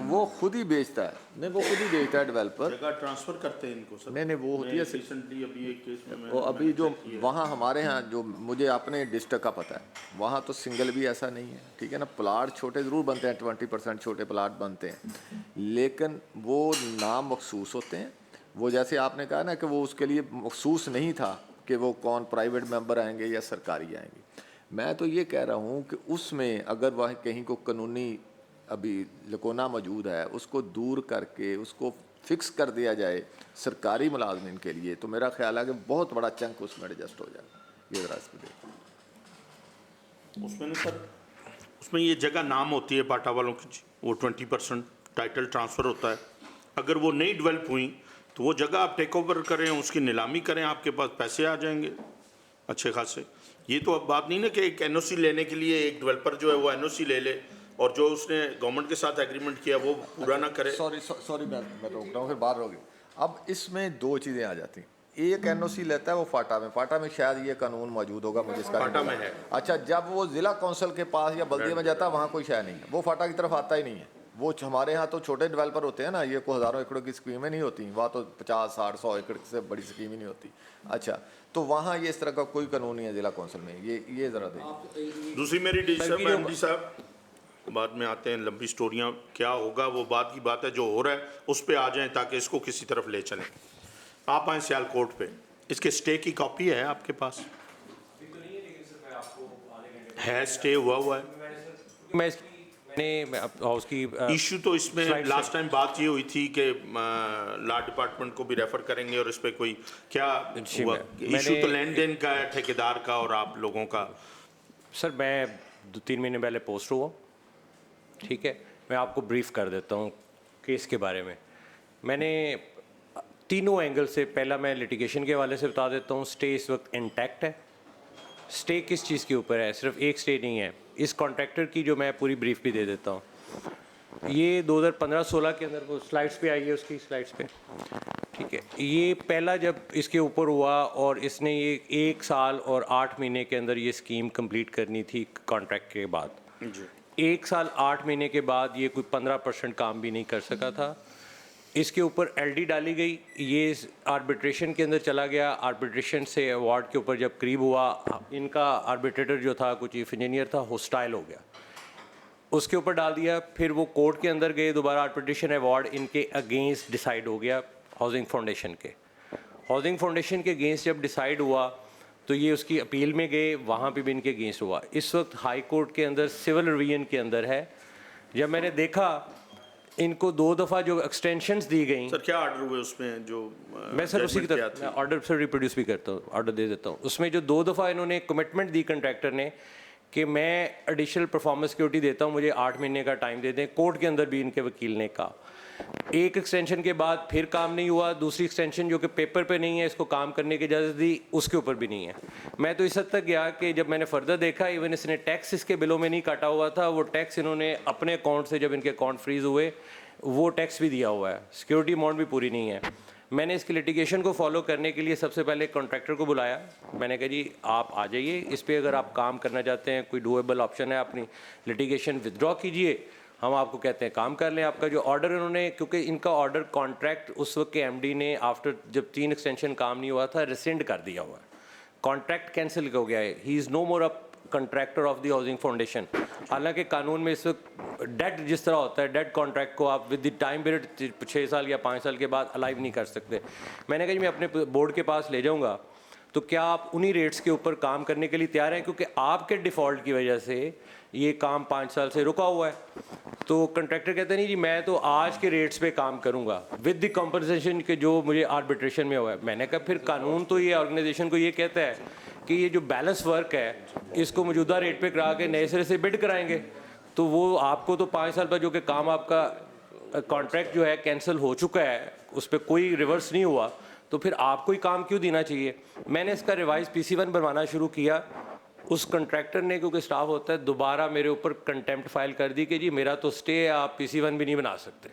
वो खुद ही बेचता है। नहीं, वो खुद ही बेचता है डेवलपर, जगह ट्रांसफर करते हैं इनको सर। नहीं वो होती है रिसेंटली अभी एक केस में वो अभी जो वहाँ हमारे यहाँ जो मुझे अपने डिस्ट्रिक्ट का पता है, वहाँ तो सिंगल भी ऐसा नहीं है, ठीक है ना। प्लाट छोटे ज़रूर बनते हैं, 20% छोटे प्लाट बनते हैं, लेकिन वो नाम मखसूस होते हैं। वो जैसे आपने कहा ना कि वो उसके लिए मखसूस नहीं था कि वो कौन प्राइवेट मेंबर आएंगे या सरकारी आएंगे। मैं तो ये कह रहा हूँ कि उसमें अगर वह कहीं को कानूनी अभी लकोना मौजूद है, उसको दूर करके उसको फिक्स कर दिया जाए सरकारी मुलाजमिन के लिए, तो मेरा ख्याल है कि बहुत बड़ा चंक उसमें एडजस्ट हो जाएगा। ये ज़रा इस पर देखो। उसमें ना सर, उसमें ये जगह नाम होती है पाटा वालों की, वो 20% टाइटल ट्रांसफ़र होता है। अगर वो नहीं डेवलप हुई तो वो जगह आप टेक ओवर करें, उसकी नीलामी करें, आपके पास पैसे आ जाएंगे अच्छे खासे। ये तो अब बात नहीं ना कि एक NOC लेने के लिए एक डेवलपर जो है वो NOC ले ले और जो उसने गवर्नमेंट के साथ एग्रीमेंट किया वो पूरा ना करे। सॉरी मैं रोक रहा हूँ, फिर बाहर होगी। अब इसमें दो चीज़ें आ जाती हैं। एक NOC लेता है वो फाटा में शायद ये कानून मौजूद होगा, मुझे इसका फाटा में है। अच्छा, जब वो ज़िला कौंसिल के पास या बल्दिया में जाता है वहाँ कोई शायद नहीं है, वो फाटा की तरफ आता ही नहीं है। वो हमारे यहाँ तो छोटे डेवलपर होते हैं ना, ये को हज़ारों एकड़ों की स्कीमें नहीं होती, वहाँ तो 50, 60, 100 एकड़ से बड़ी स्कीम ही नहीं होती। अच्छा, तो वहाँ ये इस तरह का कोई कानून नहीं है ज़िला कौंसिल में। ये ज़रा दें। दूसरी मेरी MD साहब, बाद में आते हैं लंबी स्टोरियाँ, क्या होगा वो बात की बात है, जो हो रहा है उस पर आ जाएं ताकि इसको किसी तरफ ले चलें। आप आएँ सियालकोट पे, इसके स्टे की कॉपी है आपके पास? है स्टे हुआ है? मैंने हाउस की इशू तो इसमें slide से- लास्ट टाइम बात ये हुई थी कि लॉ डिपार्टमेंट को भी रेफर करेंगे और इस पे कोई क्या जी, हुआ? मैंने- इशू तो लेन देन का है, ठेकेदार का और आप लोगों का। सर मैं 2-3 महीने पहले पोस्ट हुआ, ठीक है। मैं आपको ब्रीफ कर देता हूँ केस के बारे में। मैंने तीनों एंगल से, पहला मैं लिटिगेशन के हवाले से बता देता हूँ। स्टे इस वक्त इंटैक्ट है। स्टे किस चीज़ के ऊपर है? सिर्फ एक स्टे नहीं है, इस कॉन्ट्रैक्टर की जो मैं पूरी ब्रीफ भी दे देता हूँ। ये 2015-16 के अंदर, वो स्लाइड्स पे आई है, उसकी स्लाइड्स पे, ठीक है। ये पहला जब इसके ऊपर हुआ और इसने ये 1 साल और 8 महीने के अंदर ये स्कीम कंप्लीट करनी थी कॉन्ट्रैक्ट के बाद। 1 साल 8 महीने के बाद ये कोई 15% काम भी नहीं कर सका था। इसके ऊपर एलडी डाली गई, ये आर्बिट्रेशन के अंदर चला गया। आर्बिट्रेशन से अवार्ड के ऊपर जब करीब हुआ, इनका आर्बिट्रेटर जो था, कोई चीफ इंजीनियर था, हॉस्टाइल हो गया, उसके ऊपर डाल दिया। फिर वो कोर्ट के अंदर गए, दोबारा आर्बिट्रेशन अवार्ड इनके अगेंस्ट डिसाइड हो गया हाउसिंग फाउंडेशन के। हाउसिंग फाउंडेशन के अगेंस्ट जब डिसाइड हुआ तो ये उसकी अपील में गए, वहाँ पे भी इनके अगेंस्ट हुआ। इस वक्त हाई कोर्ट के अंदर सिविल रिवीजन के अंदर है। जब मैंने देखा इनको 2 दफ़ा जो एक्सटेंशंस दी गई। सर क्या ऑर्डर हुए उसमें जो मैं सर उसी की तरफ ऑर्डर से रिप्रोड्यूस भी करता हूँ, ऑर्डर दे देता हूँ। उसमें जो 2 दफ़ा इन्होंने कमिटमेंट दी कंट्रैक्टर ने कि मैं एडिशनल परफॉर्मेंस सिक्योरिटी देता हूँ, मुझे 8 महीने का टाइम दे दें। कोर्ट के अंदर भी इनके वकील ने कहा। एक एक्सटेंशन के बाद फिर काम नहीं हुआ, दूसरी एक्सटेंशन जो कि पेपर पे नहीं है, इसको काम करने की इजाज़त दी, उसके ऊपर भी नहीं है। मैं तो इस हद तक गया कि जब मैंने फर्दर देखा, इवन इसने टैक्स इसके बिलों में नहीं काटा हुआ था, वो टैक्स इन्होंने अपने अकाउंट से, जब इनके अकाउंट फ्रीज हुए, वो टैक्स भी दिया हुआ है, सिक्योरिटी अमाउंट भी पूरी नहीं है। मैंने इसकी लिटिगेशन को फॉलो करने के लिए सबसे पहले कॉन्ट्रैक्टर को बुलाया। मैंने कहा जी आप आ जाइए, इस पे अगर आप काम करना चाहते हैं, कोई डूएबल ऑप्शन है, अपनी लिटिगेशन विदड्रॉ कीजिए, हम आपको कहते हैं काम कर लें। आपका जो ऑर्डर इन्होंने, क्योंकि इनका ऑर्डर कॉन्ट्रैक्ट उस वक्त के एमडी ने आफ्टर जब 3 एक्सटेंशन काम नहीं हुआ था, रिसेंड कर दिया हुआ है, कॉन्ट्रैक्ट कैंसिल हो गया है। He is no more a contractor of the housing foundation. हालांकि कानून में इस वक्त डेट जिस तरह होता है, डेट कॉन्ट्रैक्ट को आप विद द टाइम पीरियड 6 साल या 5 साल के बाद अलाइव नहीं कर सकते। मैंने कहा जी मैं अपने बोर्ड के पास ले जाऊंगा, तो क्या आप उन्हीं रेट्स के ऊपर काम करने के लिए तैयार हैं? क्योंकि आपके डिफ़ॉल्ट की वजह से ये काम 5 साल से रुका हुआ है। तो कंट्रैक्टर कहते नहीं जी मैं तो आज के रेट्स पे काम करूंगा विद द कॉम्पनसेशन के जो मुझे आर्बिट्रेशन में हुआ है। मैंने कहा फिर कानून तो ये ऑर्गेनाइजेशन को ये कहता है कि ये जो बैलेंस वर्क है इसको मौजूदा रेट पे करा के नए सिरे से बिड कराएंगे, तो वो आपको तो 5 साल बाद जो कि काम आपका कॉन्ट्रैक्ट जो है कैंसिल हो चुका है, उस पर कोई रिवर्स नहीं हुआ, तो फिर आपको ही काम क्यों देना चाहिए? मैंने इसका रिवाइज PC1 बनवाना शुरू किया। उस कॉन्ट्रैक्टर ने, क्योंकि स्टाफ होता है, दोबारा मेरे ऊपर कंटेम्प्ट फाइल कर दी कि जी मेरा तो स्टे है, आप PC1 भी नहीं बना सकते।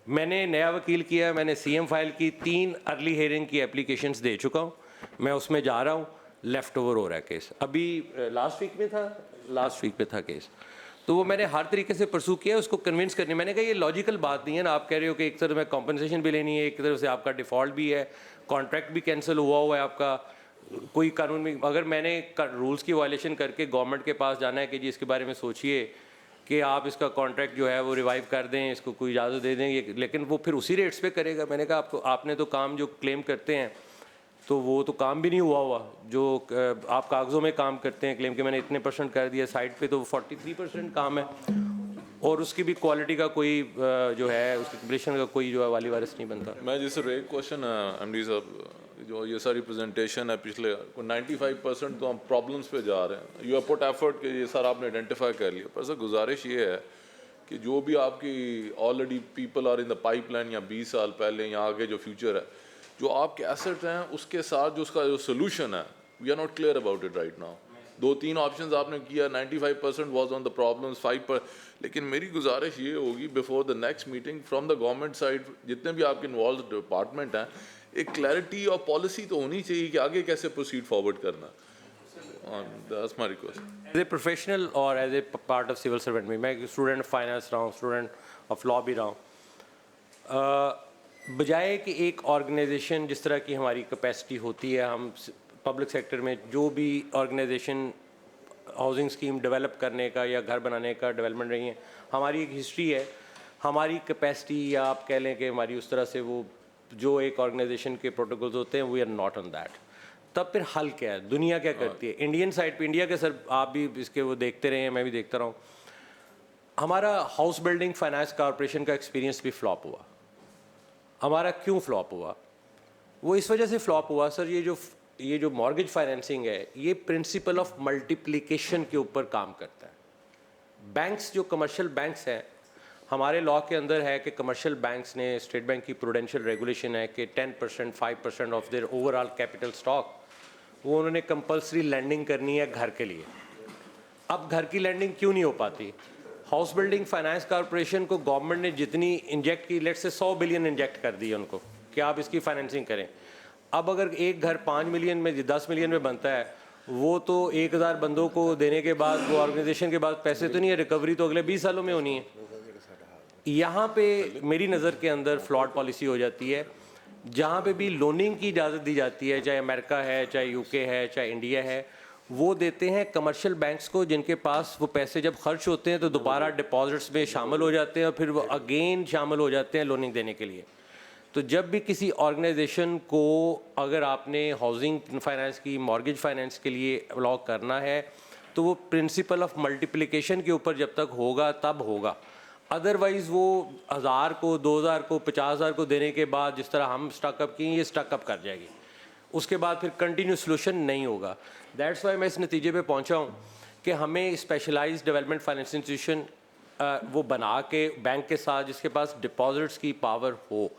मैंने नया वकील किया, मैंने CM फाइल की, 3 अर्ली हेयरिंग की एप्लीकेशंस दे चुका हूँ, मैं उसमें जा रहा हूँ, लेफ़्ट ओवर हो रहा है केस। अभी लास्ट वीक में था केस, तो वो मैंने हर तरीके से परसू किया उसको कन्विंस करने। मैंने कहा ये लॉजिकल बात नहीं है ना, आप कह रहे हो कि एक तरफ में कॉम्पनसेशन भी लेनी है, एक तरफ से आपका डिफ़ॉल्ट भी है, कॉन्ट्रैक्ट भी कैंसिल हुआ है आपका, कोई कानून में अगर मैंने रूल्स की वायलेशन करके गवर्नमेंट के पास जाना है कि जी इसके बारे में सोचिए कि आप इसका कॉन्ट्रैक्ट जो है वो रिवाइव कर दें, इसको कोई इजाज़त दे दें, लेकिन वो फिर उसी रेट्स पे करेगा। मैंने कहा आपने तो काम जो क्लेम करते हैं तो वो तो काम भी नहीं हुआ जो आप कागज़ों में काम करते हैं क्लेम के मैंने इतने % कर दिया, साइट पे तो 43% काम है, और उसकी भी क्वालिटी का कोई जो है उसकी कंप्लीशन का कोई जो है वाली वारिस नहीं बनता। मैं जैसे एक क्वेश्चन है MD साहब, जो ये सारी प्रेजेंटेशन है पिछले 95% तो हम प्रॉब्लम्स पे जा रहे हैं, यू हैव पुट एफर्ट कि ये सारा आपने आइडेंटिफाई कर लिया, पर सर गुजारिश ये है कि जो भी आपकी already people are in the pipeline या 20 साल पहले या आगे जो फ्यूचर है, जो आपके एसेट हैं उसके साथ जो उसका जो सोल्यूशन है, we are not clear about it right now. 2-3 options आपने किया, 95% वाज ऑन द प्रॉब्लम्स, 5%, लेकिन मेरी गुजारिश ये होगी before the next meeting from the government side, जितने भी आपके इन्वॉल्व डिपार्टमेंट हैं, एक क्लैरिटी और पॉलिसी तो होनी चाहिए कि आगे कैसे प्रोसीड फॉरवर्ड करना। That's my request. As a professional और as a part of civil servant में, मैं स्टूडेंट ऑफ फाइनेंस रहा हूँ, स्टूडेंट ऑफ लॉ भी रहा हूँ, बजाय कि एक ऑर्गेनाइजेशन जिस तरह की हमारी कैपेसिटी होती है, हम पब्लिक सेक्टर में जो भी ऑर्गेनाइजेशन हाउसिंग स्कीम डेवलप करने का या घर बनाने का डेवलपमेंट रही है, हमारी एक हिस्ट्री है, हमारी कैपेसिटी या आप कह लें कि हमारी उस तरह से वो जो एक ऑर्गेनाइजेशन के प्रोटोकॉल्स होते हैं, we are not on that. तब फिर हल क्या है, दुनिया क्या करती है। इंडियन साइड पे, इंडिया के सर आप भी इसके वो देखते रहे हैं, मैं भी देखता रहा हूँ, हमारा हाउस बिल्डिंग फाइनेंस कॉरपोरेशन का एक्सपीरियंस भी फ्लॉप हुआ। हमारा क्यों फ्लॉप हुआ? वो इस वजह से फ्लॉप हुआ सर, ये जो मॉर्गेज फाइनेंसिंग है ये प्रिंसिपल ऑफ मल्टीप्लिकेशन के ऊपर काम करता है। बैंक्स जो कमर्शियल बैंक्स हैं, हमारे लॉ के अंदर है कि कमर्शियल बैंक्स ने, स्टेट बैंक की प्रूडेंशियल रेगुलेशन है कि 10% 5% of their overall capital stock वो उन्होंने कंपल्सरी लैंडिंग करनी है घर के लिए। अब घर की लैंडिंग क्यों नहीं हो पाती? हाउस बिल्डिंग फाइनेंस कॉरपोरेशन को गवर्नमेंट ने जितनी इंजेक्ट की, लेट से 100 बिलियन इंजेक्ट कर दी है उनको कि आप इसकी फाइनेंसिंग करें। अब अगर एक घर 5 मिलियन में 10 मिलियन में बनता है, वो तो 1000 बंदों को देने के बाद, वो ऑर्गेनाइजेशन के बाद पैसे तो नहीं है, रिकवरी तो अगले 20 सालों में होनी है। यहाँ पे मेरी नज़र के अंदर फ्लॉड पॉलिसी हो जाती है। जहाँ पे भी लोनिंग की इजाज़त दी जाती है, चाहे अमेरिका है, चाहे यूके है, चाहे इंडिया है, वो देते हैं कमर्शियल बैंक्स को, जिनके पास वो पैसे जब खर्च होते हैं तो दोबारा डिपॉजिट्स में शामिल हो जाते हैं और फिर वो अगेन शामिल हो जाते हैं लोनिंग देने के लिए। तो जब भी किसी ऑर्गेनाइजेशन को अगर आपने हाउसिंग फाइनेंस की, मॉर्गेज फाइनेंस के लिए अलॉट करना है, तो वो प्रिंसिपल ऑफ मल्टीप्लिकेशन के ऊपर जब तक होगा तब होगा। अदरवाइज़ वो 1000 को, 2000 को, 50,000 को देने के बाद जिस तरह हम स्टॉकअप किए, ये स्टॉकअप कर जाएगी, उसके बाद फिर कंटिन्यू सोल्यूशन नहीं होगा। दैट्स वाई मैं इस नतीजे पे पहुंचा हूँ कि हमें स्पेशलाइज्ड डेवलपमेंट फाइनेंस इंस्टीट्यूशन वो बना के बैंक के साथ, जिसके पास डिपॉजिट्स की पावर हो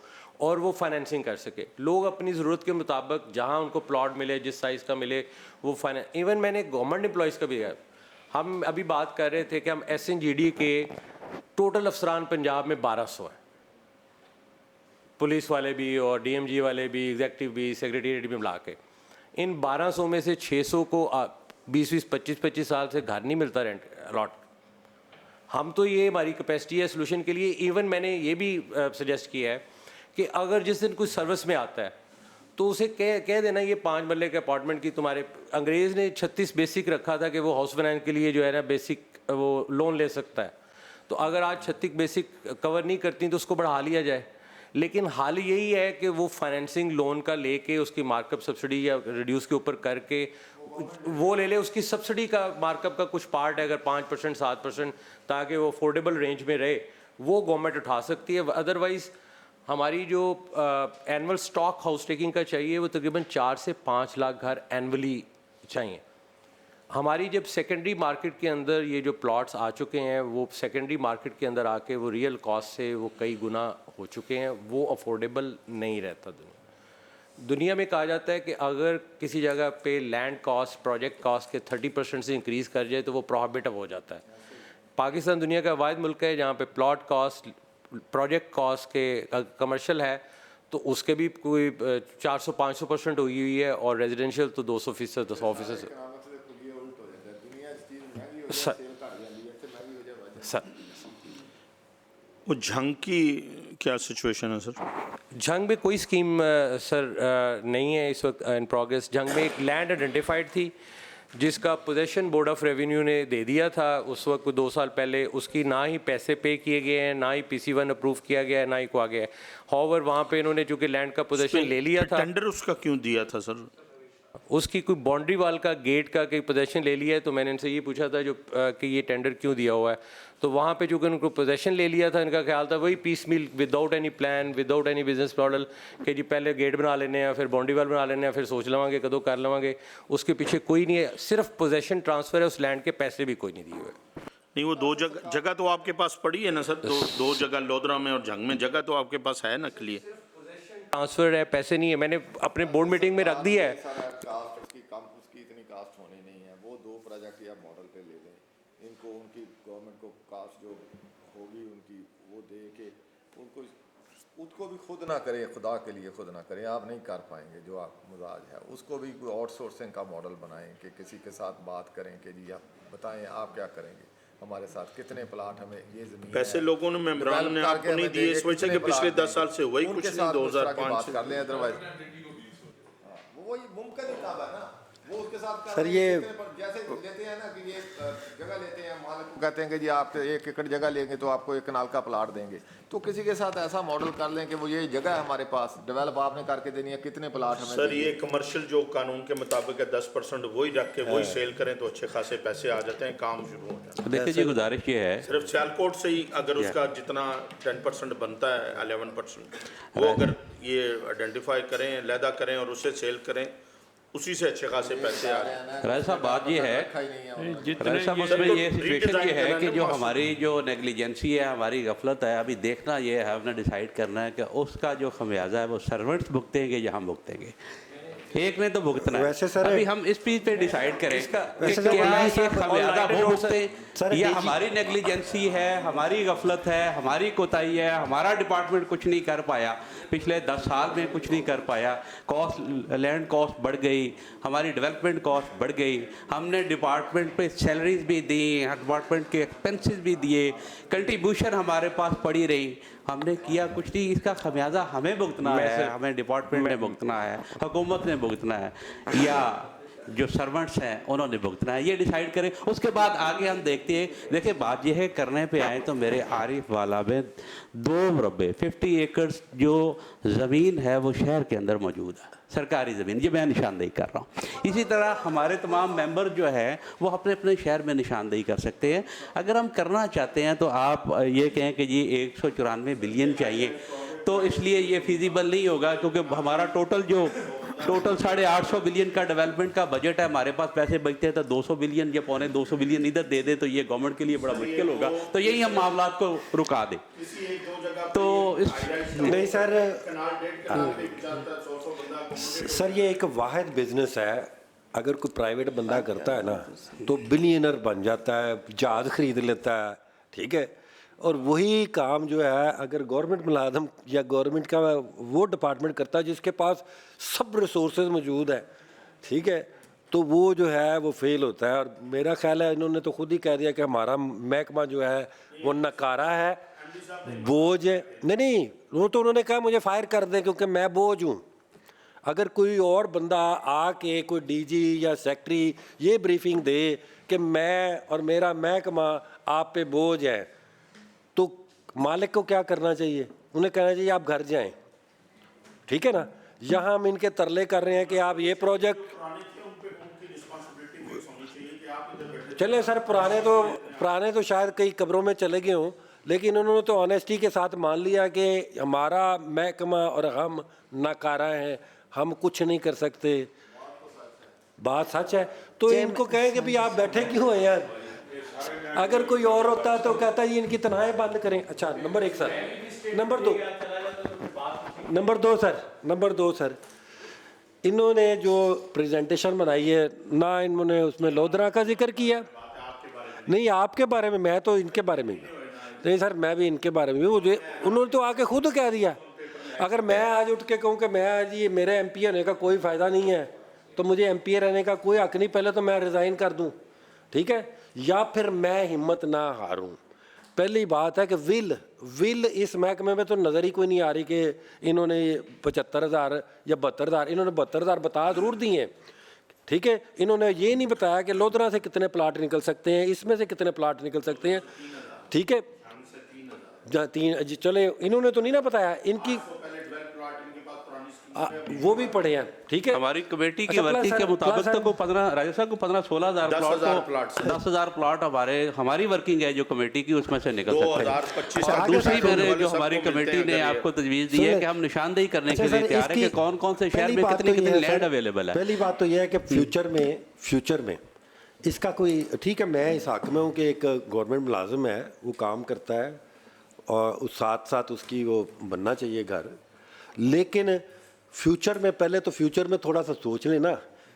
और वो फाइनेंसिंग कर सके। लोग अपनी ज़रूरत के मुताबिक जहाँ उनको प्लॉट मिले, जिस साइज़ का मिले, वो फाइनेंस। इवन मैंने गवर्नमेंट एम्प्लॉयज़ का भी है, हम अभी बात कर रहे थे कि हम SNGD के टोटल अफसरान पंजाब में 1200 हैं, पुलिस वाले भी और DMG वाले भी, एग्जेक्टिव भी, सेक्रेटेरिएट भी मिला के। इन 1200 में से 600 को 20-20, 25-25 साल से घर नहीं मिलता रेंट अलॉट। हम तो ये हमारी कैपेसिटी है सोल्यूशन के लिए। इवन मैंने ये भी सजेस्ट किया है कि अगर जिस दिन कोई सर्विस में आता है तो उसे कह देना ये 5 मरले के अपार्टमेंट की तुम्हारे, अंग्रेज़ ने 36 बेसिक रखा था कि वो हाउस फाइनेंस के लिए जो है ना बेसिक वो लोन ले सकता है। तो अगर आज 36 बेसिक कवर नहीं करती तो उसको बढ़ा लिया जाए। लेकिन हाल यही है कि वो फाइनेंसिंग लोन का लेके उसकी मार्कअप सब्सिडी या रिड्यूस के ऊपर करके वो ले ले, उसकी सब्सिडी का मार्कअप का कुछ पार्ट है, अगर 5% 7%, ताकि वो अफोर्डेबल रेंज में रहे, वो गवर्नमेंट उठा सकती है। अदरवाइज़ हमारी जो एनुअल स्टॉक हाउस टेकिंग का चाहिए वो तकरीबन 4 से 5 लाख घर एनुअली चाहिए। हमारी जब सेकेंडरी मार्केट के अंदर ये जो प्लॉट्स आ चुके हैं, वो सेकेंडरी मार्केट के अंदर आके वो रियल कॉस्ट से वो कई गुना हो चुके हैं, वो अफोर्डेबल नहीं रहता। दुनिया में कहा जाता है कि अगर किसी जगह पे लैंड कॉस्ट प्रोजेक्ट कॉस्ट के 30% से इंक्रीज़ कर जाए तो वो प्रोहिबिटिव हो जाता है। पाकिस्तान दुनिया का वाहिद मुल्क है जहाँ पे प्लॉट कॉस्ट प्रोजेक्ट कॉस्ट के कमर्शियल है तो उसके भी कोई 400-500% हुई है, और रेजिडेंशियल तो 200%, 100%। सर वो झंग की क्या सिचुएशन है सर? झंग में कोई स्कीम सर नहीं है इस वक्त इन प्रोग्रेस। झंग में एक लैंड आइडेंटिफाइड थी जिसका पोजेशन बोर्ड ऑफ रेवेन्यू ने दे दिया था उस वक्त 2 साल पहले। उसकी ना ही पैसे पे किए गए हैं, ना ही PC1 अप्रूव किया गया है, ना ही को आ गया है। हाउएवर वहाँ पे इन्होंने चूँकि लैंड का पोजेशन ले लिया था। टेंडर उसका क्यों दिया था सर? उसकी कोई बाउंड्री वाल का गेट का कहीं पोजेशन ले लिया है, तो मैंने इनसे ये पूछा था जो कि ये टेंडर क्यों दिया हुआ है, तो वहाँ पे चूँकि उनको पोजेशन ले लिया था, इनका ख्याल था वही piecemeal without any plan, without any business model कि जी पहले गेट बना लेने हैं, फिर बाउंड्री वाल बना लेने हैं, फिर सोच लवांगे कदों कर लवांगे। उसके पीछे कोई नहीं है, सिर्फ पोजेशन ट्रांसफ़र है, उस लैंड के पैसे भी कोई नहीं दिए हुए। नहीं, वो 2 जगह तो आपके पास पड़ी है ना सर? 2 जगह लोधरा में और झंग में जगह तो आपके पास है ना क्लियर? ट्रांसफ़र है, पैसे नहीं है। मैंने अपने बोर्ड मीटिंग में रख दिया है। उसकी इतनी कास्ट होनी नहीं है। वो 2 प्रोजेक्ट या मॉडल पे ले लें, इनको उनकी गवर्नमेंट को कास्ट जो होगी उनकी वो दे के उसको भी खुद ना करें, खुदा के लिए खुद ना करें, आप नहीं कर पाएंगे जो आप मजाज है। उसको भी कोई आउटसोर्सिंग का मॉडल बनाएं कि किसी के साथ बात करें कि जी आप बताएं आप क्या करेंगे हमारे साथ, कितने प्लाट हमें ये जमीन पैसे लोगों ने मेम्बरान ने आपको नहीं दिए इस वजह से कि पिछले 10 साल से हुआ ही कुछ नहीं, 2005 से कर लें। अदरवाइज वही मुमकिन ही काम है ना। वो उसके साथ सर ये जैसे लेते हैं ना कि ये जगह लेते हैं, मालिक को कहते हैं कि जी आप 1 एकड़ जगह लेंगे तो आपको 1 कनाल का प्लाट देंगे, तो किसी के साथ ऐसा मॉडल कर लें कि वो ये जगह है हमारे पास, डेवलप आपने करके देनी है, कितने प्लाट हमें सर ये कमर्शियल जो कानून के मुताबिक है 10% वही रख के वही सेल करें तो अच्छे खासे पैसे आ जाते हैं, काम शुरू हो जाता है। देखिए जी गुजारिश ये है, सिर्फ सियालकोट से ही अगर उसका जितना 10% बनता है 11%, वो अगर ये आइडेंटिफाई करें, लैदा करें और उसे सेल करें, उसी से अच्छे खासे पैसे आ रहे हैं। राय साहब बात ये है, राय साहब उसमें ये सिचुएशन ये है कि जो हमारी जो नेग्लिजेंसी है, हमारी गफलत है, अभी देखना ये है, हमने डिसाइड करना है कि उसका जो खमियाजा है वो सर्वेंट्स भुगतेंगे या हम भुगतेंगे। एक ने तो भुगतना है। वैसे सर अभी हम इस चीज पे डिसाइड करें कि वैसे सर क्या वही ये सर खमियाजा वो भुगते सर या DG हमारी नेग्लिजेंसी है, हमारी गफलत है, हमारी कोताही है, हमारा डिपार्टमेंट कुछ नहीं कर पाया, पिछले 10 साल में कुछ नहीं कर पाया, कॉस्ट लैंड कॉस्ट बढ़ गई, हमारी डेवलपमेंट कॉस्ट बढ़ गई, हमने डिपार्टमेंट पे सैलरीज भी दी, डिपार्टमेंट के एक्सपेंसेस भी दिए, कंट्रीब्यूशन हमारे पास पड़ी रही, हमने किया कुछ नहीं, इसका खमियाजा हमें भुगतना है, हमें डिपार्टमेंट ने भुगतना है, हुकूमत ने भुगतना है या जो सर्वेंट्स हैं उन्होंने भुगतना है, ये डिसाइड करें। उसके बाद आगे हम देखते हैं। देखिए बात यह है, करने पे आए तो मेरे आरिफ वाला में 2 मुरब्बे 50 एकड़ जो ज़मीन है वो शहर के अंदर मौजूद है, सरकारी ज़मीन, ये मैं निशानदेही कर रहा हूँ। इसी तरह हमारे तमाम मेंबर जो है वो अपने अपने शहर में निशानदेही कर सकते हैं। अगर हम करना चाहते हैं तो आप ये कहें कि जी 194 बिलियन चाहिए, तो इसलिए ये फिजिबल नहीं होगा, क्योंकि हमारा टोटल 850 बिलियन का डेवलपमेंट का बजट है, हमारे पास पैसे बचते हैं तो 200 बिलियन या 250 बिलियन इधर दे दे तो ये गवर्नमेंट के लिए बड़ा मुश्किल होगा, तो यही हम मामला को रुका दें। तो इस नहीं सर ये एक वाहिद बिजनेस है, अगर कोई प्राइवेट बंदा करता है ना तो बिलियनर बन जाता है, जहाज खरीद लेता है, ठीक है। और वही काम जो है अगर गवर्नमेंट मुलाजम या गवर्नमेंट का वो डिपार्टमेंट करता है जिसके पास सब रिसोर्सेज मौजूद है, ठीक है, तो वो जो है वो फेल होता है। और मेरा ख्याल है इन्होंने तो खुद ही कह दिया कि हमारा महकमा जो है वो नकारा है, बोझ है। नहीं, वो तो उन्होंने कहा मुझे फायर कर दें क्योंकि मैं बोझ हूँ। अगर कोई और बंदा आके कोई डीजी या सेक्रेटरी ये ब्रीफिंग दे कि मैं और मेरा महकमा आप पे बोझ है, तो मालिक को क्या करना चाहिए? उन्हें कहना चाहिए आप घर जाएं, ठीक है ना। यहाँ हम इनके तरले कर रहे हैं कि आप ये प्रोजेक्ट चले सर, पुराने तो शायद कई कब्रों में चले गए हों, लेकिन उन्होंने तो ऑनेस्टी के साथ मान लिया कि हमारा महकमा और हम नाकारा हैं, हम कुछ नहीं कर सकते। बात सच है, तो इनको कहें कि भाई आप बैठे क्यों हैं यार। अगर कोई और होता तो कहता है इनकी तनख्वाहें बंद करें। अच्छा, नंबर 1 सर। नंबर दो सर, इन्होंने जो प्रेजेंटेशन बनाई है ना, इन्होंने उसमें लोधरा का जिक्र किया नहीं, आपके बारे में, मैं तो इनके बारे में नहीं सर, मैं भी इनके बारे में उन्होंने तो आके खुद कह दिया। अगर मैं आज उठ के कहूँ कि मैं आज ये मेरे MP होने का कोई फ़ायदा नहीं है, तो मुझे MP रहने का कोई हक नहीं, पहले तो मैं रिज़ाइन कर दूँ, ठीक है, या फिर मैं हिम्मत ना हारूं। पहली बात है कि विल इस महकमे में तो नज़र ही कोई नहीं आ रही कि इन्होंने 75,000 या 72,000, इन्होंने 72,000 बता ज़रूर दिए हैं, ठीक है। इन्होंने ये नहीं बताया कि लोधरा से कितने प्लाट निकल सकते हैं, इसमें से कितने प्लाट निकल सकते हैं, ठीक है। 3 चले, इन्होंने तो नहीं ना बताया, इनकी वो भी पढ़े हैं, ठीक है। हमारी कमेटी की वर्किंग के मुताबिक तो 10,000 प्लाट हमारी वर्किंग है जो कमेटी की, उसमें से निकल सकते हैं। और दूसरी मेरे जो हमारी कमेटी ने आपको तजवीज़ दी है कि हम निशानदेही करने के लिए तैयार है कि कौन कौन से शहर में कितनी लैंड अवेलेबल है। पहली बात तो यह है कि फ्यूचर में इसका कोई, ठीक है, मैं इस हक में हूँ कि एक गवर्नमेंट मुलाजिम है, वो काम करता है और उस साथ उसकी वो बनना चाहिए घर, लेकिन फ्यूचर में पहले तो फ्यूचर में थोड़ा सा सोच लेना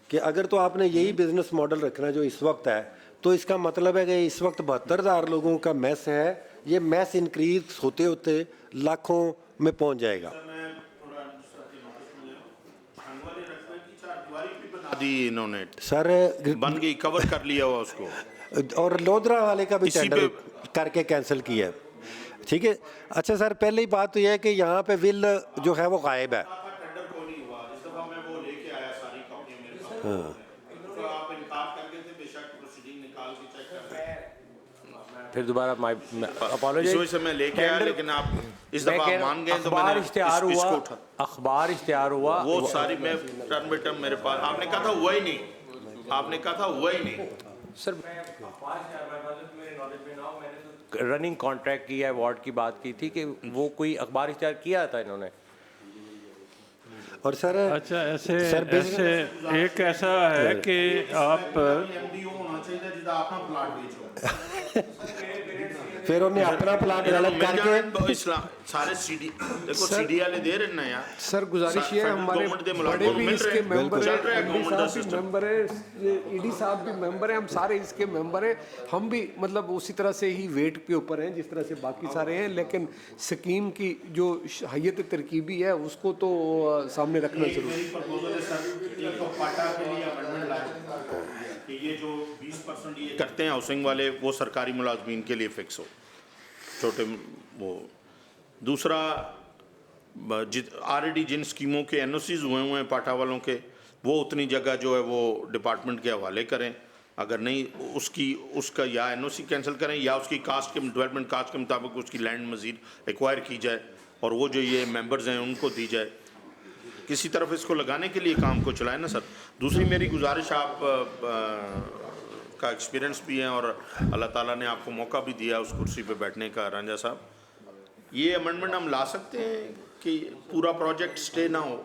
कि अगर तो आपने यही बिजनेस मॉडल रखना जो इस वक्त है, तो इसका मतलब है कि इस वक्त 72,000 लोगों का मैस है, ये मैस इंक्रीज होते होते लाखों में पहुंच जाएगा। दी इन्होंने सर बन गई, कवर कर लिया हुआ उसको, और लोधरा वाले का भी टेंडर करके कैंसिल किया है, ठीक है। अच्छा सर, पहली बात तो यह है कि यहाँ पे विल जो है वो गायब है। फिर दोबारा माय इस अपॉलोजाइज। वजह से मैं लेके आया, लेकिन आप इस मैं दफा कह आप रहा मान हूं, गए तो अखबार मैंने इश्तिहार इसको हुआ, उठा। अखबार इश्तिहार हुआ, वो सारी मैं टर्म बाई टर्म मेरे पास, आपने कहा था हुआ ही नहीं, आपने कहा था हुआ ही नहीं। सर रनिंग कॉन्ट्रैक्ट की या अवार्ड की बात की थी कि वो कोई अखबार इश्तिहार किया था इन्होंने। और सर अच्छा, ऐसे ऐसे एक ऐसा है कि आप फिर उन्हें अपना प्लाट डेवलप करके सारे सीडी देखो, सीडी वाले दे रहे ना यार। सर गुजारिश ये है, हमारे बड़े भी इसके मेंबर हैं, ईडी साहब भी मेंबर है, ईडी साहब भी मेंबर हैं, हम सारे इसके मेंबर हैं। हम भी मतलब उसी तरह से ही वेट के ऊपर हैं जिस तरह से बाकी सारे हैं, लेकिन स्कीम की जो हैयत तरकीबी है उसको तो सामने रखना जरूरी कि ये जो 20% ये करते हैं हाउसिंग वाले, वो सरकारी मुलाजमीन के लिए फिक्स हो, छोटे वो। दूसरा, ऑलरेडी जिन स्कीमों के एनओसीज हुए हैं पाटा वालों के, वो उतनी जगह जो है वो डिपार्टमेंट के हवाले करें। अगर नहीं उसका या एनओसी कैंसिल करें या उसकी कास्ट के डेवलपमेंट कास्ट के मुताबिक उसकी लैंड मज़ीद एक्वायर की जाए और वो जो ये मेंबर्स हैं उनको दी जाए। किसी तरफ इसको लगाने के लिए काम को चलाएं ना सर। दूसरी मेरी गुजारिश, आप का एक्सपीरियंस भी है और अल्लाह ताला ने आपको मौका भी दिया उस कुर्सी पे बैठने का, रांझा साहब, ये अमेंडमेंट हम ला सकते हैं कि पूरा प्रोजेक्ट स्टे ना हो,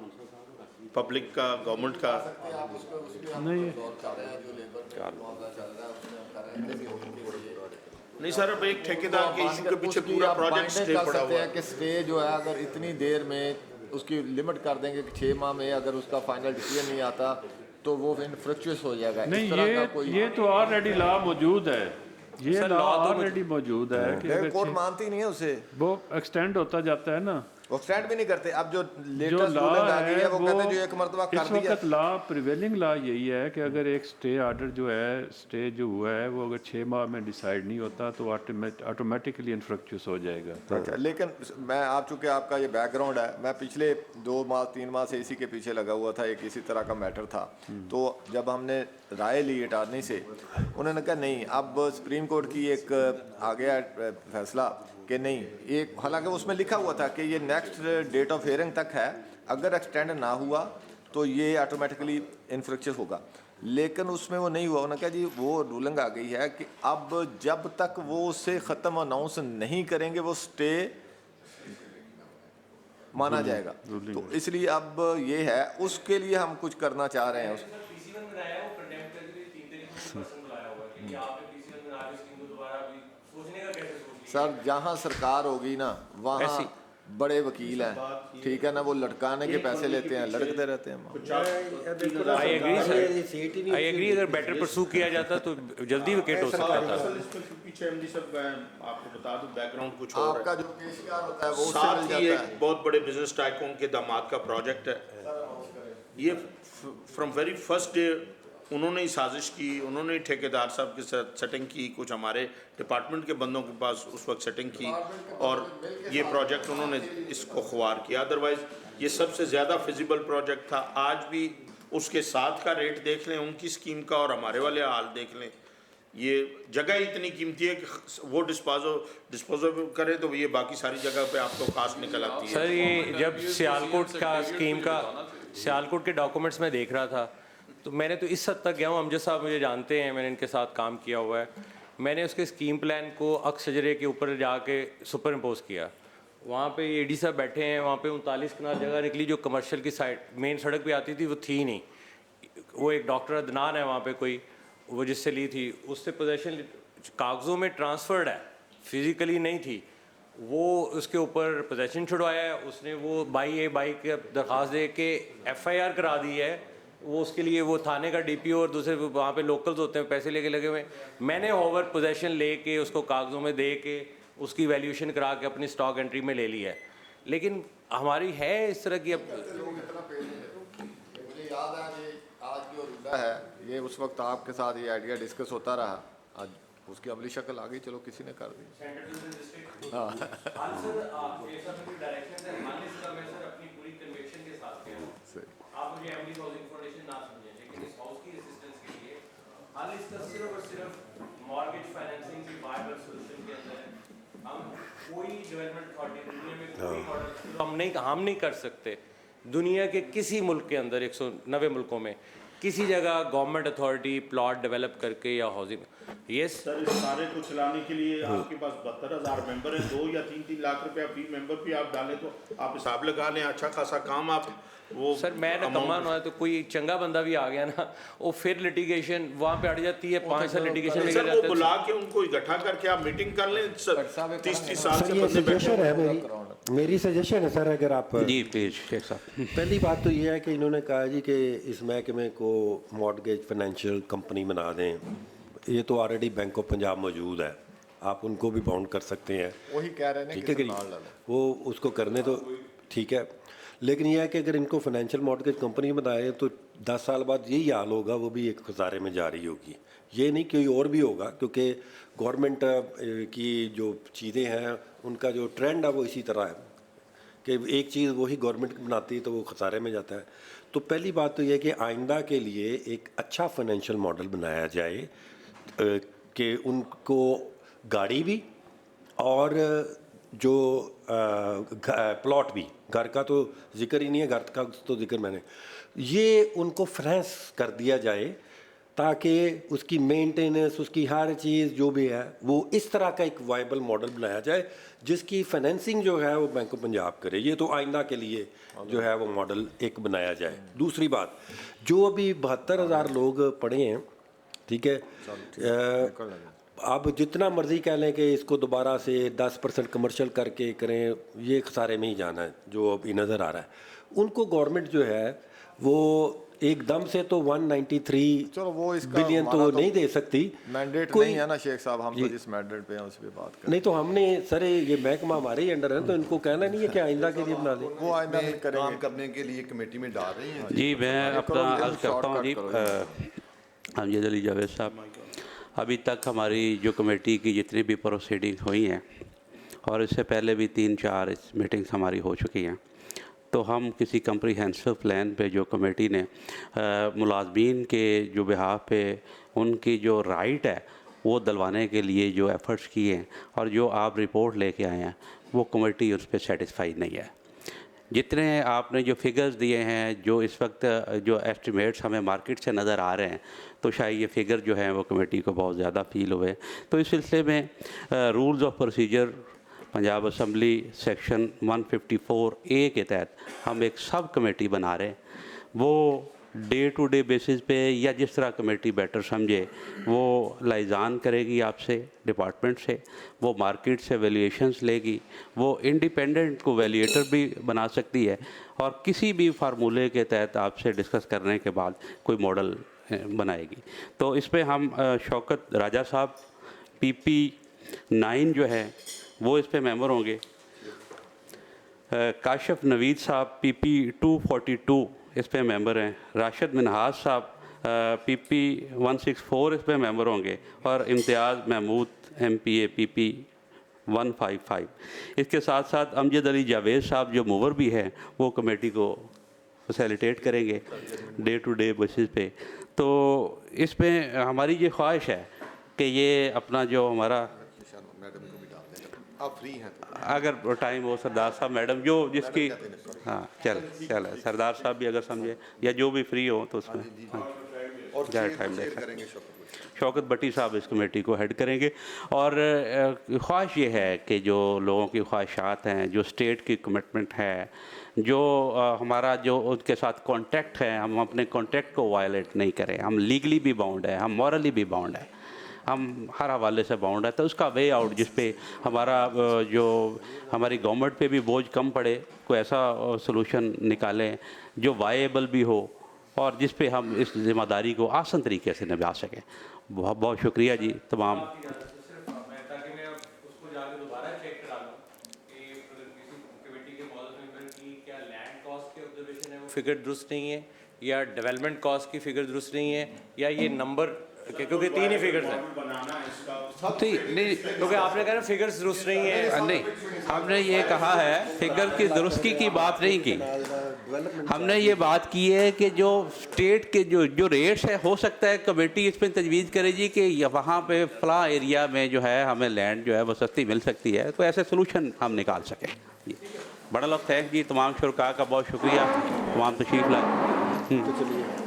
पब्लिक का, गवर्नमेंट का। नहीं सर, अब एक ठेकेदार के इशू के पीछे पूरा प्रोजेक्ट स्टे पड़ा हुआ है कि स्टे जो है अगर इतनी देर में उसकी लिमिट कर देंगे कि 6 माह में अगर उसका फाइनल डिसीजन नहीं आता तो वो इनफ्रुक्चुअस हो जाएगा। नहीं, ये तो ऑलरेडी लॉ मौजूद है, ये लॉ ऑलरेडी मौजूद है कि अगर कोर्ट मानती नहीं है उसे, वो एक्सटेंड होता जाता है ना, वो एक्सटेंड भी नहीं करते। अब जो जो लेटेस्ट लॉ रूलिंग आ गई है वो कहते हैं जो है एक मरतबा इस कर दिया। वक्त लॉ प्रिवेलिंग लॉ यही है कि अगर एक स्टे ऑर्डर जो है, स्टे जो हुआ है वो अगर 6 माह में डिसाइड नहीं होता तो ऑटोमेटिकली इनफ्रक्चुअस हो जाएगा। अच्छा, लेकिन मैं आप चूँकि आपका ये बैकग्राउंड है, मैं पिछले 2 माह 3 माह से इसी के पीछे लगा हुआ था, एक इसी तरह का मैटर था। तो जब हमने राय ली अटारनी से, उन्होंने कहा नहीं, अब सुप्रीम कोर्ट की एक आ गया फैसला कि नहीं, एक हालांकि उसमें लिखा हुआ था कि ये नेक्स्ट डेट ऑफ हियरिंग तक है, अगर एक्सटेंड ना हुआ तो ये ऑटोमेटिकली इनफ्रक्चुअस होगा, लेकिन उसमें वो नहीं हुआ। उन्होंने कहा जी वो रूलिंग आ गई है कि अब जब तक वो उसे ख़त्म अनाउंस नहीं करेंगे वो स्टे माना जाएगा। तो इसलिए अब ये है, उसके लिए हम कुछ करना चाह रहे हैं। सर जहाँ सरकार होगी ना वहाँ बड़े वकील हैं, ठीक है ना, वो लटकाने के पैसे लेते हैं, लटकते रहते हैं। I agree sir, I agree, अगर बेटर परसू किया जाता तो जल्दी विकेट हो सकता था। पीछे एमडी साहब, आपको बता दूं बैकग्राउंड कुछ और आपका जो पेशकार होता है वो उससे साथ मिल ही जाता एक है। बहुत बड़े बिजनेस टाइकून के दामाद का प्रोजेक्ट है ये। फ्रॉम वेरी फर्स्ट डे उन्होंने ही साजिश की, उन्होंने ही ठेकेदार साहब के साथ सेटिंग की, कुछ हमारे डिपार्टमेंट के बंदों के पास उस वक्त सेटिंग की और ये प्रोजेक्ट उन्होंने इसको ख्वार किया। अदरवाइज़ ये सबसे ज़्यादा फिजिबल प्रोजेक्ट था। आज भी उसके साथ का रेट देख लें उनकी स्कीम का और हमारे वाले हाल देख लें, ये जगह इतनी कीमती है कि वो डिस्पोजल करें तो ये बाकी सारी जगह पे आपको कास्ट निकल आती है। सर ये जब सियालकोट का स्कीम का सियालकोट के डॉक्यूमेंट्स में देख रहा था तो मैंने तो इस हद तक गया हूँ, अमजद साहब मुझे जानते हैं, मैंने इनके साथ काम किया हुआ है, मैंने उसके स्कीम प्लान को अक्स शजरे के ऊपर जाके सुपर इम्पोज किया। वहाँ पे एडी साहब बैठे हैं, वहाँ पे 39 कनाल जगह निकली जो कमर्शियल की साइड मेन सड़क पे आती थी वो थी नहीं। वो एक डॉक्टर अदनान है वहाँ पे कोई, वो जिससे ली थी उससे पोजेशन कागज़ों में ट्रांसफर्ड है, फिज़िकली नहीं थी। वो उसके ऊपर पोजेशन छुड़वाया है उसने, वो बाई के दरख्वास्त दे के FIR करा दी है। वो उसके लिए वो थाने का DPO और दूसरे वहाँ पे लोकल्स होते हैं पैसे लेके लगे हुए। मैंने ओवर पोजेशन लेके उसको कागज़ों में दे के उसकी वैल्यूएशन करा के अपनी स्टॉक एंट्री में ले लिया है। लेकिन हमारी है इस तरह की अब मुझे याद है ये आज जो रुला है ये उस वक्त आपके साथ ये आइडिया डिस्कस होता रहा, आज उसकी अमली शक्ल आ गई, चलो किसी ने कर दी। हाँ हाल इसका सिर्फ और सिर्फ मॉर्गेज फाइनेंसिंग की वायबल सॉल्यूशन के अंदर है। हम कोई डेवलपमेंट अथॉरिटी दुनिया में कोई मॉडल हम नहीं कर सकते। दुनिया के किसी मुल्क के अंदर 190 मुल्कों में किसी जगह गवर्नमेंट अथॉरिटी प्लॉट डेवलप करके या हाउसिंग सर इस सारे को चलाने के लिए आपके पास 72,000 मेंबर हैं, 2 या 3 लाख रुपया फी मेंबर पे आप डालें तो आप हिसाब लगा लें, अच्छा खासा काम आप वो सर मैं ना कमा ना तो कोई चंगा बंदा भी आ गया ना वो फिर लिटिगेशन वहाँ पे अड़ जाती है, 5 साल लिटिगेशन में सर वो बुला के उनको इकट्ठा करके आप मीटिंग कर लें। 30 साल सर से ये बंदे बैठे सजेशन है मेरी सजेशन है सर, अगर आप जी प्लीज शेख साहब। पहली बात तो ये है कि इन्होंने कहा जी कि इस महकमे को मॉर्गेज फाइनेंशियल कंपनी बना दें। ये तो ऑलरेडी बैंक ऑफ पंजाब मौजूद है, आप उनको भी बाउंड कर सकते हैं। वही कह रहे हैं ठीक है कि कि नाल डालें। वो उसको करने तो ठीक है, लेकिन यह है कि अगर इनको फाइनेंशियल मॉर्गेज कंपनी बनाए तो 10 साल बाद यही हाल होगा, वो भी एक खसारे में जारी होगी। ये नहीं कोई और भी होगा, क्योंकि गवर्नमेंट की जो चीज़ें हैं उनका जो ट्रेंड है वो इसी तरह है कि एक चीज़ वही गवर्नमेंट बनाती है तो वो खसारे में जाता है। तो पहली बात तो यह कि आइंदा के लिए एक अच्छा फाइनेंशियल मॉडल बनाया जाए कि उनको गाड़ी भी और जो प्लॉट भी, घर का तो जिक्र ही नहीं है, घर का तो जिक्र मैंने, ये उनको फाइनेंस कर दिया जाए ताकि उसकी मेंटेनेंस, उसकी हर चीज़ जो भी है वो इस तरह का एक वाइबल मॉडल बनाया जाए जिसकी फाइनेंसिंग जो है वो बैंक ऑफ पंजाब करे। ये तो आइंदा के लिए जो है वो मॉडल एक बनाया जाए। दूसरी बात, जो अभी 72,000 लोग पढ़े हैं, ठीक है, आप जितना मर्जी कह लें कि इसको दोबारा से 10% कमर्शियल करके करें, ये खसारे में ही जाना है जो अभी नज़र आ रहा है। उनको गवर्नमेंट जो है वो एकदम से तो 193 चलो वो इसका बिलियन तो नहीं दे सकती। मैंडेट कोई नहीं है ना शेख साहब, हम तो जिस मैंडेट पे हैं उस पर बात करें। नहीं तो हमने सर ये महकमा हमारे ही अंडर है, तो इनको कहना नहीं है कि आइंदा के लिए बना दें। वो आइंदा में काम करेंगे। करने के लिए कमेटी में डाल रही हैं। जी मैं अपना अर्ज करता हूँ जी शॉर्टकट अमजद अली जावेद साहब, अभी तक हमारी जो कमेटी की जितनी भी प्रोसीडिंग हुई हैं और इससे पहले भी 3-4 मीटिंग्स हमारी हो चुकी हैं, तो हम किसी कम्प्रीहेंसिव प्लान पे जो कमेटी ने मुलाजमीन के जो बिहाफ पे उनकी जो राइट है वो दिलवाने के लिए जो एफ़र्ट्स किए हैं और जो आप रिपोर्ट लेके आए हैं वो कमेटी उस पर सेटिस्फाई नहीं है। जितने आपने जो फिगर्स दिए हैं, जो इस वक्त जो एस्टिमेट्स हमें मार्केट से नज़र आ रहे हैं, तो शायद ये फिगर जो है वो कमेटी को बहुत ज़्यादा फील हुए। तो इस सिलसिले में rules of procedure Punjab assembly section 154A के तहत हम एक सब कमेटी बना रहे हैं। वो डे टू डे बेसिस पे या जिस तरह कमेटी बेटर समझे वो लाइजान करेगी आपसे, डिपार्टमेंट से, वो मार्केट से वैल्यूएशंस लेगी, वो इंडिपेंडेंट को वैल्यूएटर भी बना सकती है और किसी भी फार्मूले के तहत आपसे डिस्कस करने के बाद कोई मॉडल बनाएगी। तो इस पर हम शौकत राजा साहब PP9 जो है वो इस पे मेंबर होंगे, काशिफ नवीद साहब PP242 इस पे मेंबर हैं, राशिद मिनहाज साहब PP164 इस पे मेंबर होंगे और इम्तियाज़ महमूद MPA PP155। इसके साथ साथ अमजद अली जावेद साहब जो मूवर भी हैं वो कमेटी को फैसिलिटेट करेंगे डे टू डे बेसिस पे। तो इस पे हमारी ये ख्वाहिश है कि ये अपना जो हमारा आप फ्री हैं तो। अगर टाइम हो सरदार साहब मैडम जो जिसकी हाँ चल सरदार साहब भी अगर समझे या जो भी फ्री हो तो उसमें और ज़्यादा टाइम शेयर देखें। करेंगे शौकत भट्टी साहब इस कमेटी को हेड करेंगे और ख्वाहिश ये है कि जो लोगों की ख्वाहिशात हैं, जो स्टेट की कमिटमेंट है, जो हमारा जो उनके साथ कॉन्ट्रैक्ट है, हम अपने कॉन्ट्रैक्ट को वायलेट नहीं करें। हम लीगली भी बाउंड है, हम मॉरली भी बाउंड है, हम हर हवाले से बाउंड है। तो उसका वे आउट जिस पे हमारा जो हमारी गवर्नमेंट पे भी बोझ कम पड़े, कोई ऐसा सलूशन निकालें जो वाएबल भी हो और जिस पे हम इस जिम्मेदारी को आसान तरीके से निभा सकें। बहुत बहुत शुक्रिया जी तमाम। फिगर दुरुस्त नहीं है या डेवलपमेंट कॉस्ट की फिगर दुरुस्त नहीं है या ये नंबर, क्योंकि 3 ही फिगर्स हैं। नहीं क्योंकि आपने कहा ना फिगर्स दुरुस्त नहीं है। नहीं, हमने ये कहा है फिगर की दुरुस्ती की बात नहीं की, डेवलपमेंट हमने ये बात की है कि जो स्टेट के जो रेट्स है, हो सकता है कमेटी इस पर तजवीज़ करे जी कि वहाँ पे फला एरिया में जो है हमें लैंड जो है वो सस्ती मिल सकती है, तो ऐसे सोल्यूशन हम निकाल सकें। जी, बड़ा लफ्ज़ है जी। तमाम शुरका का बहुत शुक्रिया, तमाम तशरीफ़ लाए।